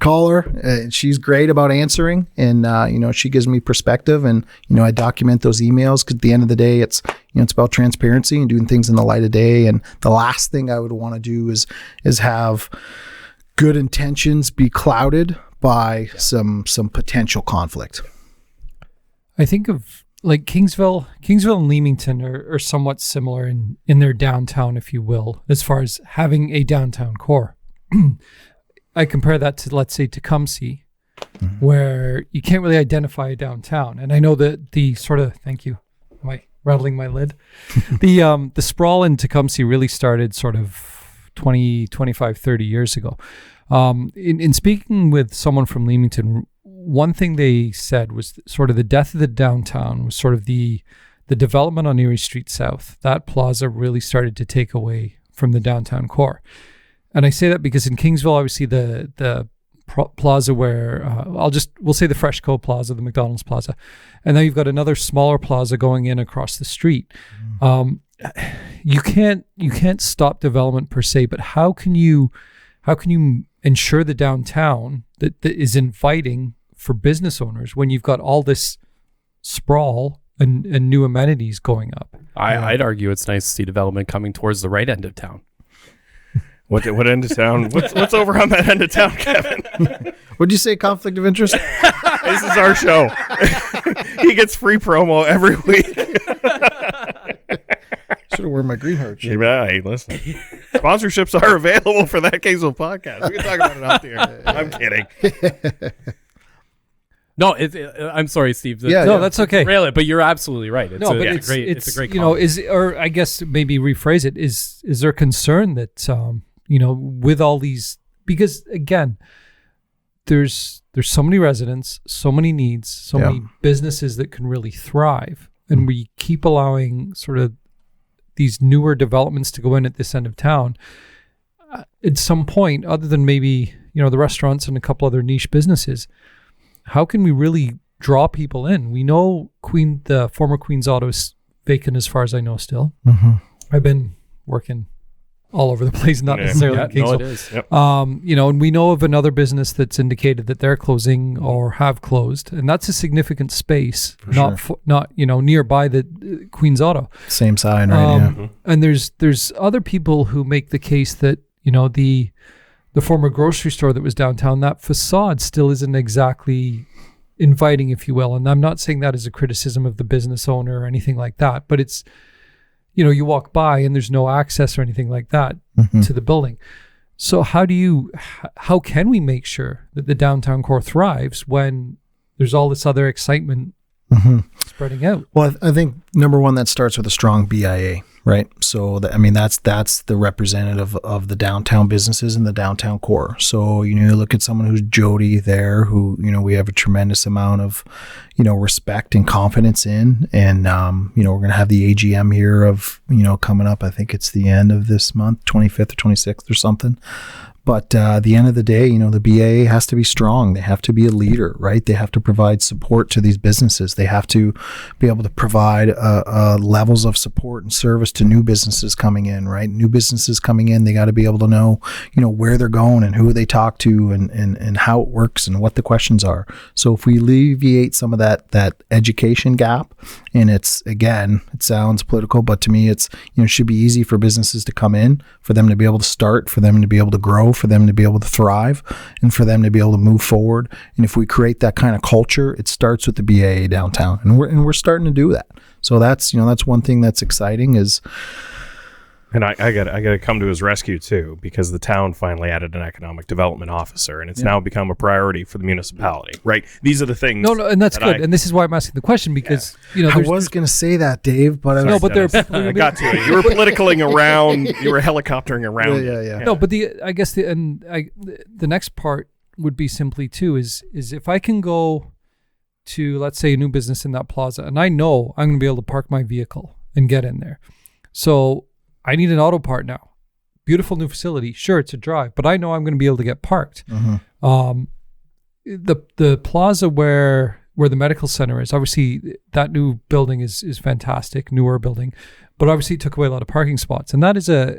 call her, and she's great about answering, and she gives me perspective, and I document those emails, because at the end of the day, it's it's about transparency and doing things in the light of day. And the last thing I would want to do is have good intentions be clouded by some potential conflict. I think of like Kingsville and Leamington are somewhat similar in their downtown, if you will, as far as having a downtown core. I compare that to, let's say, Tecumseh, where you can't really identify a downtown. And I know that the sort of, thank you, am I rattling my lid? The sprawl in Tecumseh really started sort of 20, 25, 30 years ago. In speaking with someone from Leamington, one thing they said was sort of the death of the downtown was sort of the development on Erie Street South. That plaza really started to take away from the downtown core. And I say that because in Kingsville, obviously the plaza where we'll say the Freshco Plaza, the McDonald's Plaza, and then you've got another smaller plaza going in across the street. You can't stop development per se, but how can you ensure the downtown that is inviting for business owners when you've got all this sprawl and new amenities going up? I'd argue it's nice to see development coming towards the right end of town. What end of town? What's over on that end of town, Kevin? Would you say conflict of interest? This is our show. He gets free promo every week. Should have worn my green heart shirt. Hey, listen. Sponsorships are available for That Kingsville Podcast. We can talk about it out there. I'm kidding. No, I'm sorry, Steve. That's okay. Really, but you're absolutely right. It's it's a great comment. Or I guess maybe rephrase it. Is there concern that with all these, because again, there's so many residents, so many needs, so many businesses that can really thrive, and we keep allowing sort of these newer developments to go in at this end of town. At some point, other than maybe the restaurants and a couple other niche businesses, how can we really draw people in? We know the former Queen's Auto is vacant as far as I know still. Mm-hmm. I've been working all over the place, not necessarily in Kingsville. No, it is. Yep. And we know of another business that's indicated that they're closing or have closed, and that's a significant space, not nearby the Queen's Auto. Same sign, right? Yeah. And there's other people who make the case that the former grocery store that was downtown, that facade still isn't exactly inviting, if you will. And I'm not saying that as a criticism of the business owner or anything like that, but it's, you walk by and there's no access or anything like that to the building. So how can we make sure that the downtown core thrives when there's all this other excitement spreading out? Well, I think number one, that starts with a strong BIA, right? So that's the representative of the downtown businesses and the downtown core. So you look at someone who's Jody there, who we have a tremendous amount of respect and confidence in, and we're going to have the AGM here of coming up. I think it's the end of this month, 25th or 26th or something. But at the end of the day, the BAA has to be strong. They have to be a leader, right? They have to provide support to these businesses. They have to be able to provide levels of support and service to new businesses coming in, right? New businesses coming in, they got to be able to know, where they're going and who they talk to and how it works and what the questions are. So if we alleviate some of that education gap, and it sounds political, but to me, it should be easy for businesses to come in, for them to be able to start, for them to be able to grow, for them to be able to thrive, and for them to be able to move forward. And if we create that kind of culture, it starts with the BAA downtown, and we're starting to do that. So that's one thing that's exciting is And I gotta come to his rescue too, because the town finally added an economic development officer, and it's now become a priority for the municipality. Right? These are the things. No, and that's good. And this is why I'm asking the question, because I was going to say that, Dave, but there are people. I got to it. You were politicking around. You were helicoptering around. Yeah. No, but the next part would be simply too is if I can go to, let's say, a new business in that plaza, and I know I'm going to be able to park my vehicle and get in there. So I need an auto part now. Beautiful new facility. Sure, it's a drive, but I know I'm going to be able to get parked. Mm-hmm. The plaza where the medical center is, obviously that new building is fantastic, newer building, but obviously it took away a lot of parking spots, and that is a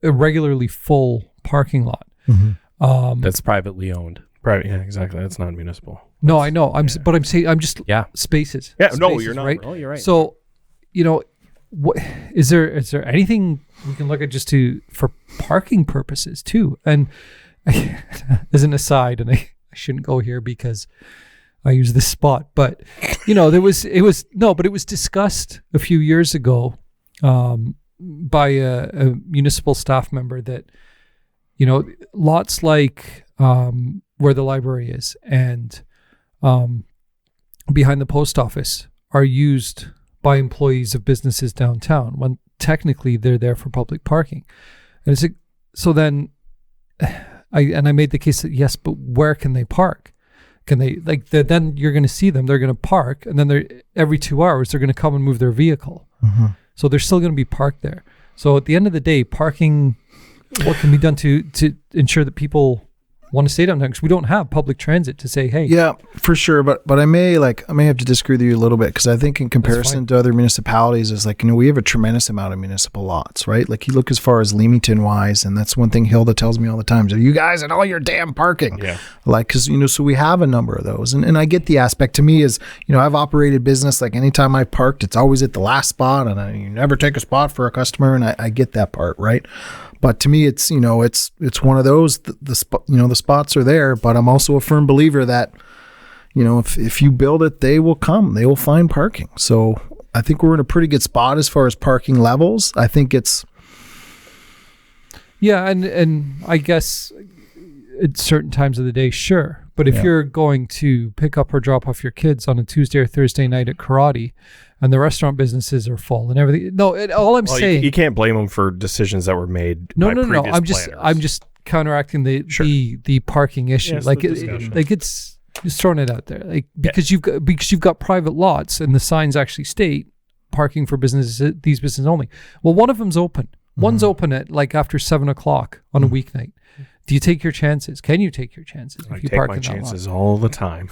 regularly full parking lot. Mm-hmm. That's privately owned. Right. Yeah, exactly. That's not municipal. No, I know. I'm saying spaces. Yeah. Spaces, No, you're not. right. Oh, you're right. So, what is there anything we can look at just for parking purposes too? And as an aside, and I shouldn't go here because I use this spot, but it was discussed a few years ago by a municipal staff member that lots like where the library is and behind the post office are used by employees of businesses downtown when technically they're there for public parking. And I made the case that yes, but where can they park? Can they then you're going to see them, they're going to park, and then every 2 hours they're going to come and move their vehicle. Mm-hmm. So they're still going to be parked there. So at the end of the day, parking, what can be done to ensure that people want to stay downtown? Because we don't have public transit to say, hey. Yeah, for sure. But I may have to disagree with you a little bit, because I think in comparison to other municipalities is we have a tremendous amount of municipal lots, right? Like you look as far as Leamington wise, and that's one thing Hilda tells me all the time. So you guys and all your damn parking. Yeah. Because, so we have a number of those. And I get the aspect. To me is, I've operated business, like anytime I've parked, it's always at the last spot, and you never take a spot for a customer. And I get that part, right? But to me, it's one of those, the spots are there, but I'm also a firm believer that, if you build it, they will come, they will find parking. So I think we're in a pretty good spot as far as parking levels. I think it's. Yeah. And I guess at certain times of the day, sure. But if you're going to pick up or drop off your kids on a Tuesday or Thursday night at karate, and the restaurant businesses are full and everything. No, all I'm saying. You can't blame them for decisions that were made. No. I'm just counteracting the parking issue. Yes, It's just throwing it out there. Because you've got private lots and the signs actually state parking for businesses, these businesses only. Well, one of them's open. Mm-hmm. One's open at after 7:00 on a weeknight. Do you take your chances? Can you take your chances? I take my chances all the time.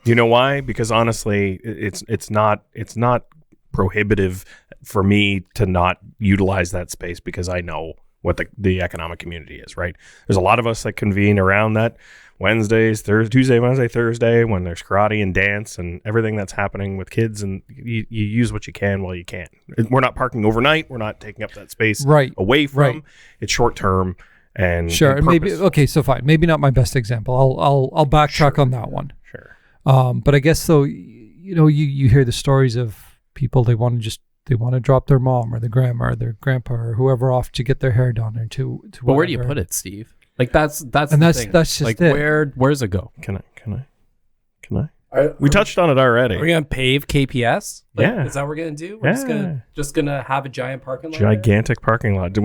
You know why? Because honestly, it's not prohibitive for me to not utilize that space, because I know what the economic community is, right? There's a lot of us that convene around that Tuesday, Wednesday, Thursday, when there's karate and dance and everything that's happening with kids, and you use what you can while you can. We're not parking overnight. We're not taking up that space away from. Right. It's short term. And sure, and maybe so fine. Maybe not my best example. I'll backtrack on that one. Sure. But I guess so. You hear the stories of people they want to drop their mom or their grandma or their grandpa or whoever off to get their hair done or to. But where do you put it, Steve? That's thing. That's just it. Where's it go? Can I? We touched on it already. Are we gonna pave KPS? Yeah. Is that what we're gonna do? We're just gonna have a giant parking lot. Gigantic parking lot.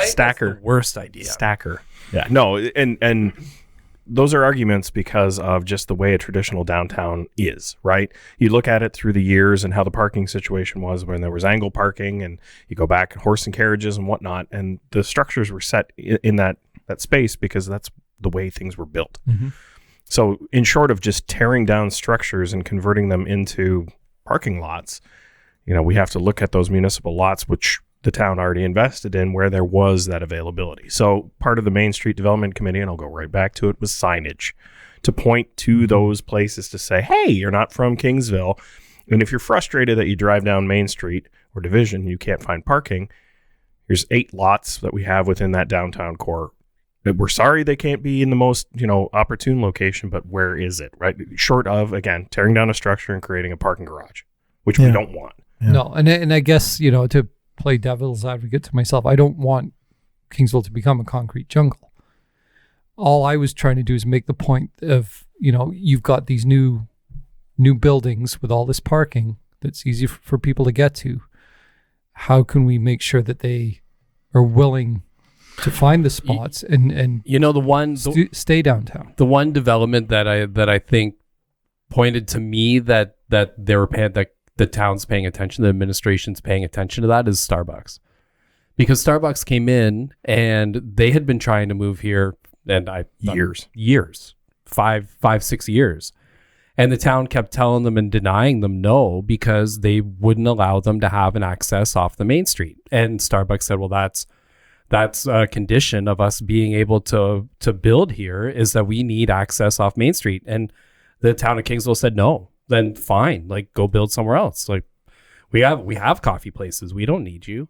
Stacker. That's the worst idea. Stacker. Yeah. No. And those are arguments because of just the way a traditional downtown is, right? You look at it through the years and how the parking situation was when there was angle parking, and you go back horse and carriages and whatnot, and the structures were set in that space because that's the way things were built. Mm-hmm. So in short of just tearing down structures and converting them into parking lots, we have to look at those municipal lots, which the town already invested in, where there was that availability. So part of the Main Street Development Committee, and I'll go right back to it, was signage to point to those places to say, hey, you're not from Kingsville. And if you're frustrated that you drive down Main Street or Division, you can't find parking, here's 8 lots that we have within that downtown core. We're sorry they can't be in the most, opportune location, but where is it, right? Short of, again, tearing down a structure and creating a parking garage, which we don't want. Yeah. No, and I guess, to play devil's advocate to myself. I don't want Kingsville to become a concrete jungle. All I was trying to do is make the point of, you've got these new buildings with all this parking that's easy for people to get to. How can we make sure that they are willing to find the spots and stay downtown? The one development that I think pointed to me that they were paying, that the town's paying attention, the administration's paying attention to that, is Starbucks. Because Starbucks came in and they had been trying to move here years, 6 years. And the town kept telling them and denying them no, because they wouldn't allow them to have an access off the main street. And Starbucks said, well, that's a condition of us being able to build here, is that we need access off Main Street. And the town of Kingsville said, no, then fine, like go build somewhere else. Like we have coffee places. We don't need you.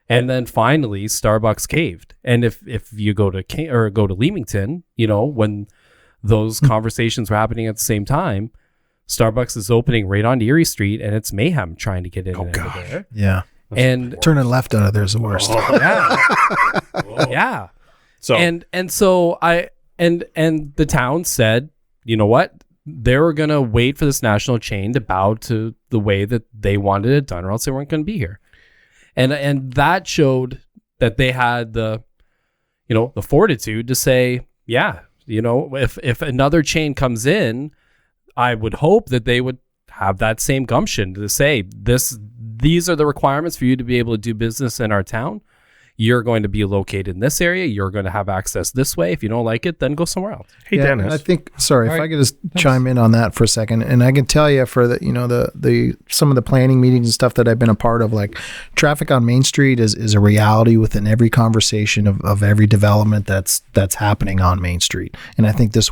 And then finally Starbucks caved. And if you go to Leamington, when those conversations were happening at the same time, Starbucks is opening right on Erie Street, and it's mayhem trying to get in and out of there. Yeah. And turning left out of there is the worst. Yeah. So the town said, you know what? They were going to wait for this national chain to bow to the way that they wanted it done, or else they weren't going to be here. And that showed that they had the fortitude to say, yeah, if another chain comes in, I would hope that they would have that same gumption to say, these are the requirements for you to be able to do business in our town. You're going to be located in this area. You're going to have access this way. If you don't like it, then go somewhere else. Hey, Dennis. I think, if I could just chime in on that for a second. And I can tell you for the some of the planning meetings and stuff that I've been a part of, like traffic on Main Street is a reality within every conversation of every development that's happening on Main Street. And I think this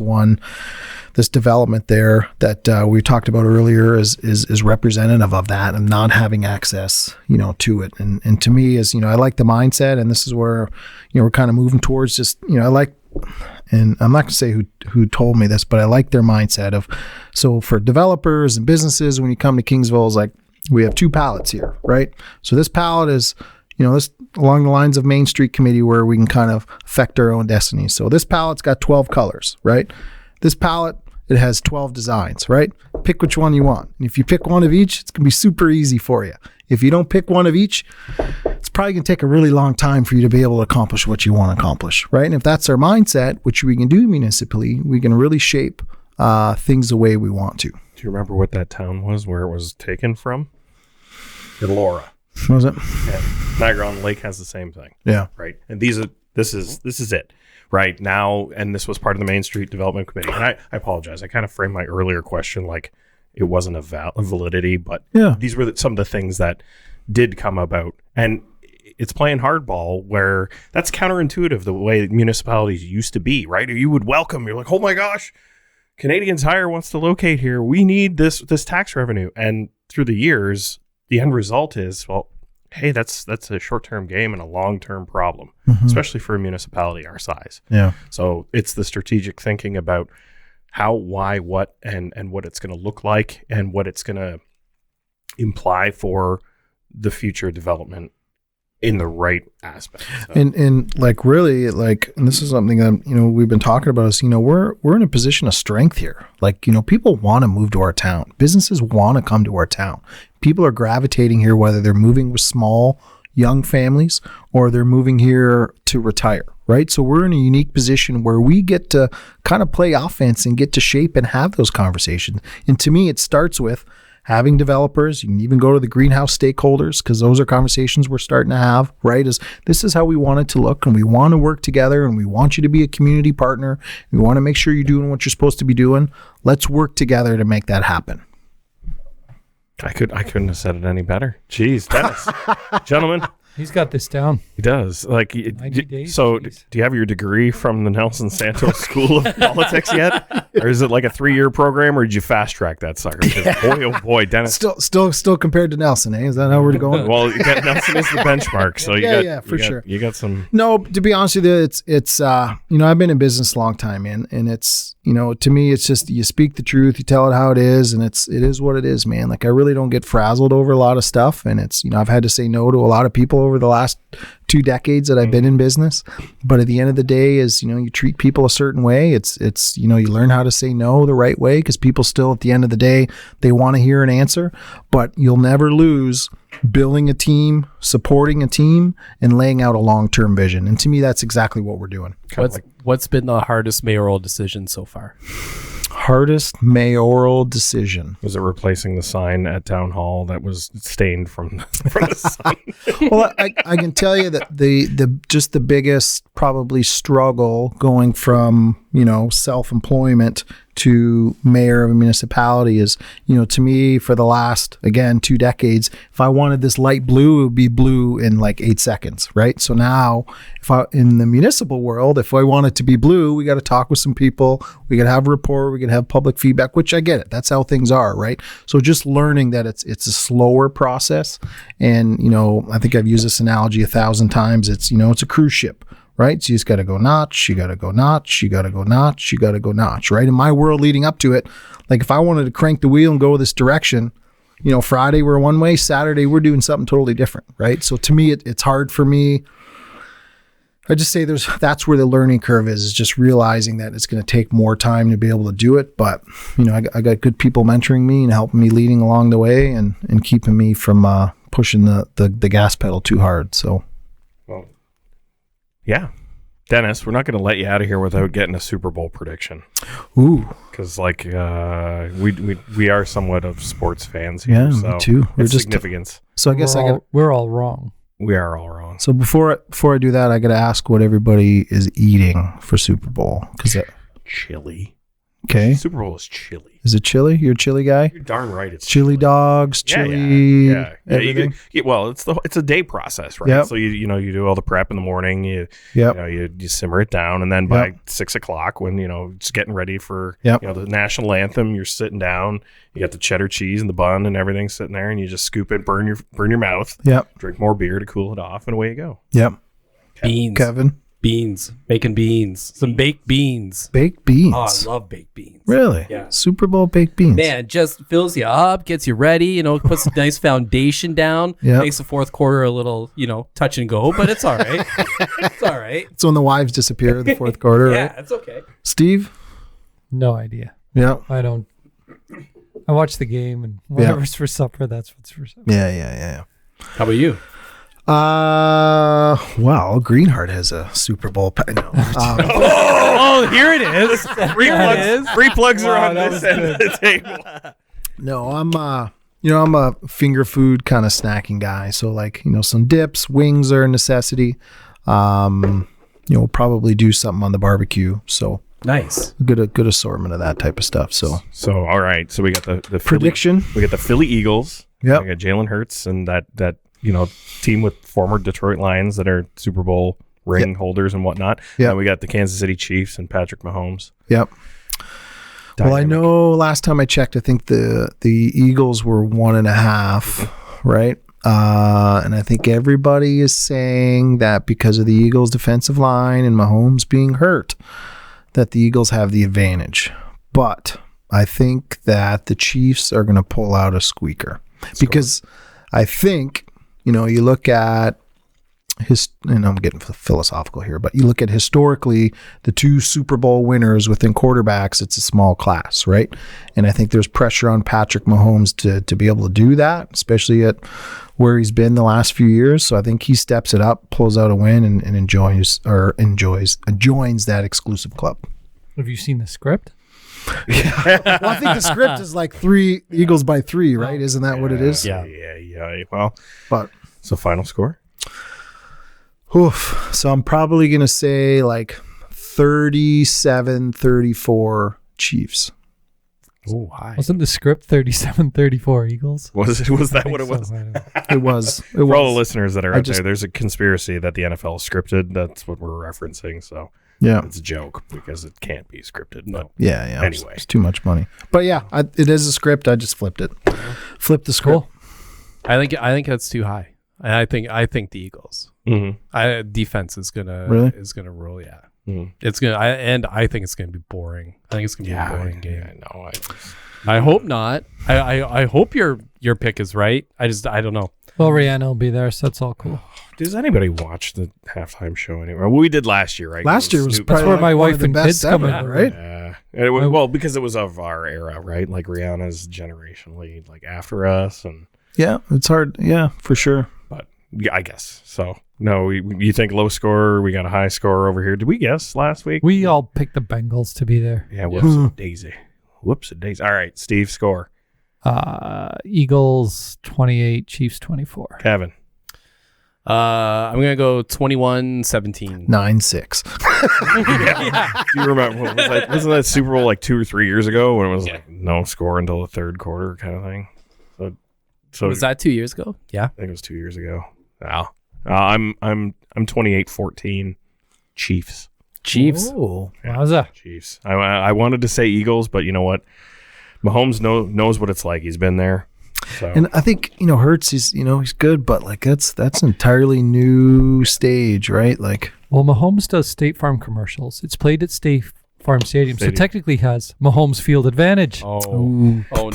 development there that we talked about earlier is representative of that, and not having access, to it. And to me I like the mindset, and this is where, we're kind of moving towards just, I like, and I'm not going to say who told me this, but I like their mindset of, so for developers and businesses, when you come to Kingsville, is like, we have two pallets here, right? So this pallet is, this along the lines of Main Street Committee, where we can kind of affect our own destiny. So this pallet's got 12 colors, right? This palette, it has 12 designs, right? Pick which one you want. And if you pick one of each, it's going to be super easy for you. If you don't pick one of each, it's probably going to take a really long time for you to be able to accomplish what you want to accomplish, right? And if that's our mindset, which we can do municipally, we can really shape things the way we want to. Do you remember what that town was, where it was taken from? Elora. Was it? Yeah. Niagara on the Lake has the same thing. Yeah. Right. And this is it. Right now, and this was part of the Main Street Development Committee. And I apologize. I kind of framed my earlier question like it wasn't a validity, but these were some of the things that did come about. And it's playing hardball, where that's counterintuitive the way municipalities used to be, right? You would welcome, you're like, oh my gosh, Canadian Tire wants to locate here. We need this tax revenue. And through the years, the end result is, well, hey, that's a short-term game and a long-term problem, especially for a municipality our size. Yeah. So it's the strategic thinking about how, why, what, and what it's going to look like, and what it's going to imply for the future development in the right aspect. So. And like really, like, and this is something that we've been talking about, is we're in a position of strength here. Like people want to move to our town. Businesses want to come to our town. People are gravitating here, whether they're moving with small young families or they're moving here to retire, right? So we're in a unique position where we get to kind of play offense and get to shape and have those conversations. And to me, it starts with having developers. You can even go to the greenhouse stakeholders, because those are conversations we're starting to have, right? This is how we want it to look, and we want to work together, and we want you to be a community partner. We want to make sure you're doing what you're supposed to be doing. Let's work together to make that happen. I couldn't have said it any better. Jeez, Dennis. Gentlemen. He's got this down. He does. Like, 90 days, so geez. Do you have your degree from the Nelson Santos School of Politics yet? Or is it like a 3-year program, or did you fast track that sucker? 'Cause boy, oh boy, Dennis. Still compared to Nelson, eh? Is that how we're going? Well, Nelson is the benchmark, so sure. You got some. No, to be honest with you, it's I've been in business a long time, man, and it's to me, it's just you speak the truth, you tell it how it is, and it is what it is, man. Like I really don't get frazzled over a lot of stuff, and it's I've had to say no to a lot of people over the last 2 decades that I've been in business, but at the end of the day, is you treat people a certain way. It's you learn how to say no the right way, because people still at the end of the day they want to hear an answer, but you'll never lose building a team, supporting a team, and laying out a long-term vision. And to me, that's exactly what we're doing. What's been the hardest mayoral decision so far? Hardest mayoral decision. Was it replacing the sign at Town Hall that was stained from the sun? Well, I can tell you that the biggest probably struggle going from self-employment to mayor of a municipality is, to me, for the last, again, 2 decades, if I wanted this light blue, it would be blue in like 8 seconds, right? So now, in the municipal world, if I want it to be blue, we got to talk with some people, we got to have a report, we got to have public feedback, which I get it. That's how things are, right? So just learning that it's a slower process. And, I think I've used this analogy 1,000 times. It's a cruise ship. Right? So you just got to go notch, you got to go notch, you got to go notch, you got to go notch, right? In my world leading up to it, like if I wanted to crank the wheel and go this direction, Friday we're one way, Saturday we're doing something totally different, right? So to me, it's hard for me. I just say that's where the learning curve is just realizing that it's going to take more time to be able to do it. But, I got good people mentoring me and helping me leading along the way and keeping me from pushing the gas pedal too hard. So. Yeah. Dennis, we're not going to let you out of here without getting a Super Bowl prediction. Ooh. Because, we are somewhat of sports fans here. Yeah, so me too. It's significance. So I guess we're all wrong. We are all wrong. So before I do that, I got to ask what everybody is eating for Super Bowl. Chili. Okay. Super Bowl is chili. Is it chili? You're a chili guy? You're darn right. It's chili dogs, chili. Yeah. Everything. Well, it's a day process, right? Yep. So you do all the prep in the morning. You simmer it down, and then by 6 o'clock, when it's getting ready for the national anthem, you're sitting down. You got the cheddar cheese and the bun and everything sitting there, and you just scoop it, burn your mouth. Yep. Drink more beer to cool it off, and away you go. Yep. Beans. Kevin. Beans. Bacon beans. Some baked beans. Baked beans. Oh, I love baked beans. Really? Yeah. Super Bowl baked beans. Man, just fills you up, gets you ready, puts a nice foundation down, makes the fourth quarter a little, touch and go, but it's all right. It's all right. It's when the wives disappear in the fourth quarter, right? Yeah, it's okay. Steve? No idea. Yeah. I watch the game, and whatever's for supper, that's what's for supper. Yeah. How about you? Well, Greenheart has a Super Bowl. Here it is. Free plugs are on this end of the table. No, I'm a finger food kind of snacking guy. So some dips, wings are a necessity. We'll probably do something on the barbecue. So nice. Good assortment of that type of stuff. So all right. So we got the prediction. We got the Philly Eagles. Yeah. We got Jalen Hurts and that team with former Detroit Lions that are Super Bowl ring holders and whatnot. Yeah. And we got the Kansas City Chiefs and Patrick Mahomes. Yep. Dynamic. Well, I know last time I checked, I think the Eagles were 1.5, right? And I think everybody is saying that because of the Eagles' defensive line and Mahomes being hurt, that the Eagles have the advantage. But I think that the Chiefs are going to pull out a squeaker because I think, you look at and I'm getting philosophical here, but you look at historically the 2 Super Bowl winners within quarterbacks, it's a small class, right? And I think there's pressure on Patrick Mahomes to be able to do that, especially at where he's been the last few years. So I think he steps it up, pulls out a win, and joins that exclusive club. Have you seen the script? Yeah. Well, I think the script is like 3 Eagles by 3, right? Isn't that what it is? Yeah. Well, so final score? Oof. So I'm probably going to say 37-34 Chiefs. Oh, hi. Wasn't the script 37-34 Eagles? Was that what it was? So. It was. For all the listeners that are out there, there's a conspiracy that the NFL is scripted. That's what we're referencing. So Yeah. It's a joke because it can't be scripted. But Yeah. Anyway. It's too much money. But yeah, it is a script. I just flipped it. Flipped the script. Cool. I think that's too high. And I think the Eagles. Defense is gonna roll. Yeah, it's gonna. I think it's gonna be boring. I think it's gonna be a boring game. Yeah, no, I hope not. I hope your pick is right. I don't know. Well, Rihanna will be there, so that's all cool. Does anybody watch the halftime show anymore? Well, we did last year, right? Last year was Snoop- probably That's where my one wife of the and best kids come ever, in, right? Yeah. And it was, well, because it was of our era, right? Like Rihanna's generationally like after us, and Yeah, it's hard. Yeah, for sure. but yeah, I guess so. No, you think low score? We got a high score over here. Did we guess last week? We all picked the Bengals to be there. Yeah, whoops a daisy. Whoops a daisy. All right, Steve, score. Eagles 28, Chiefs 24. Kevin. I'm gonna go 21-17. 9-6. Do you remember what was that? Wasn't that Super Bowl like 2 or 3 years ago when it was like no score until the third quarter kind of thing? So Was that 2 years ago? Yeah. I think it was 2 years ago. Wow. I'm 28-14 Chiefs. Oh. Wowza. Chiefs. I wanted to say Eagles, but you know what? Mahomes knows what it's like. He's been there. So. And I think, Hurts, he's good, but like that's an entirely new stage, right? Like, Well, Mahomes does State Farm commercials. It's played at State Farm Stadium, so technically has Mahomes field advantage. Oh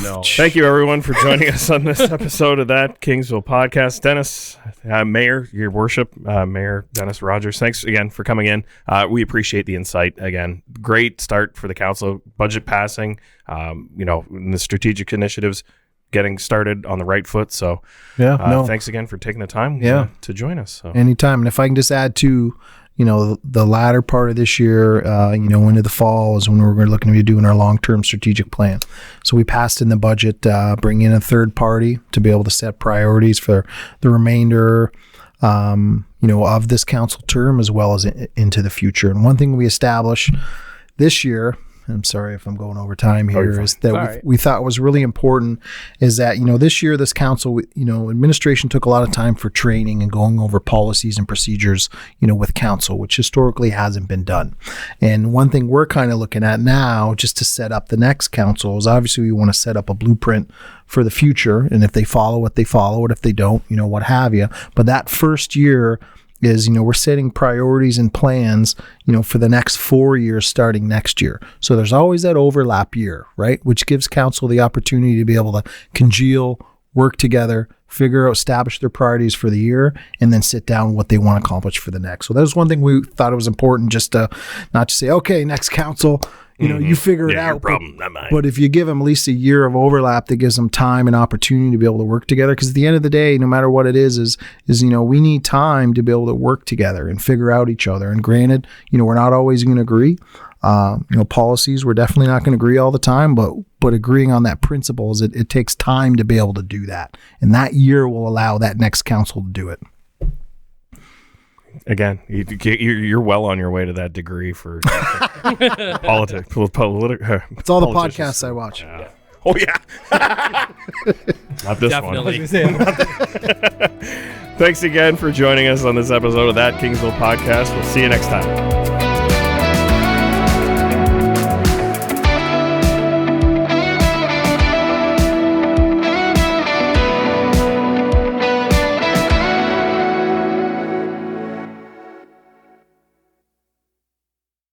no. Thank you, everyone, for joining us on this episode of That Kingsville Podcast. Dennis, Mayor, Your Worship, Mayor Dennis Rogers, thanks again for coming in. We appreciate the insight. Again, great start for the council. Budget passing, and the strategic initiatives getting started on the right foot. So, thanks again for taking the time to join us. So. anytime. And if I can just add to, the latter part of this year, into the fall is when we're looking to be doing our long-term strategic plan. So we passed in the budget, bring in a third party to be able to set priorities for the remainder, of this council term as well as into the future. And one thing we established this year, I'm sorry if I'm going over time here, is that we thought was really important is that, this year, this council, administration took a lot of time for training and going over policies and procedures, with council, which historically hasn't been done. And one thing we're kind of looking at now, just to set up the next council, is obviously we want to set up a blueprint for the future. And if they follow it, they follow it. If they don't, what have you. But that first year is, we're setting priorities and plans, for the next 4 years starting next year. So there's always that overlap year, right? Which gives council the opportunity to be able to congeal, work together, figure out, establish their priorities for the year, and then sit down what they want to accomplish for the next. So that was one thing we thought it was important, just to not just say, okay, next council, you figure it out. Your problem, not mine. But if you give them at least a year of overlap, that gives them time and opportunity to be able to work together. Because at the end of the day, no matter what it is we need time to be able to work together and figure out each other. And granted, we're not always going to agree. Policies, we're definitely not going to agree all the time, but agreeing on that principle is it takes time to be able to do that. And that year will allow that next council to do it. Again, you're well on your way to that degree for politics. It's all the podcasts I watch. Yeah. Oh, yeah. Not this Definitely. one. Thanks again for joining us on this episode of That Kingsville Podcast. We'll see you next time.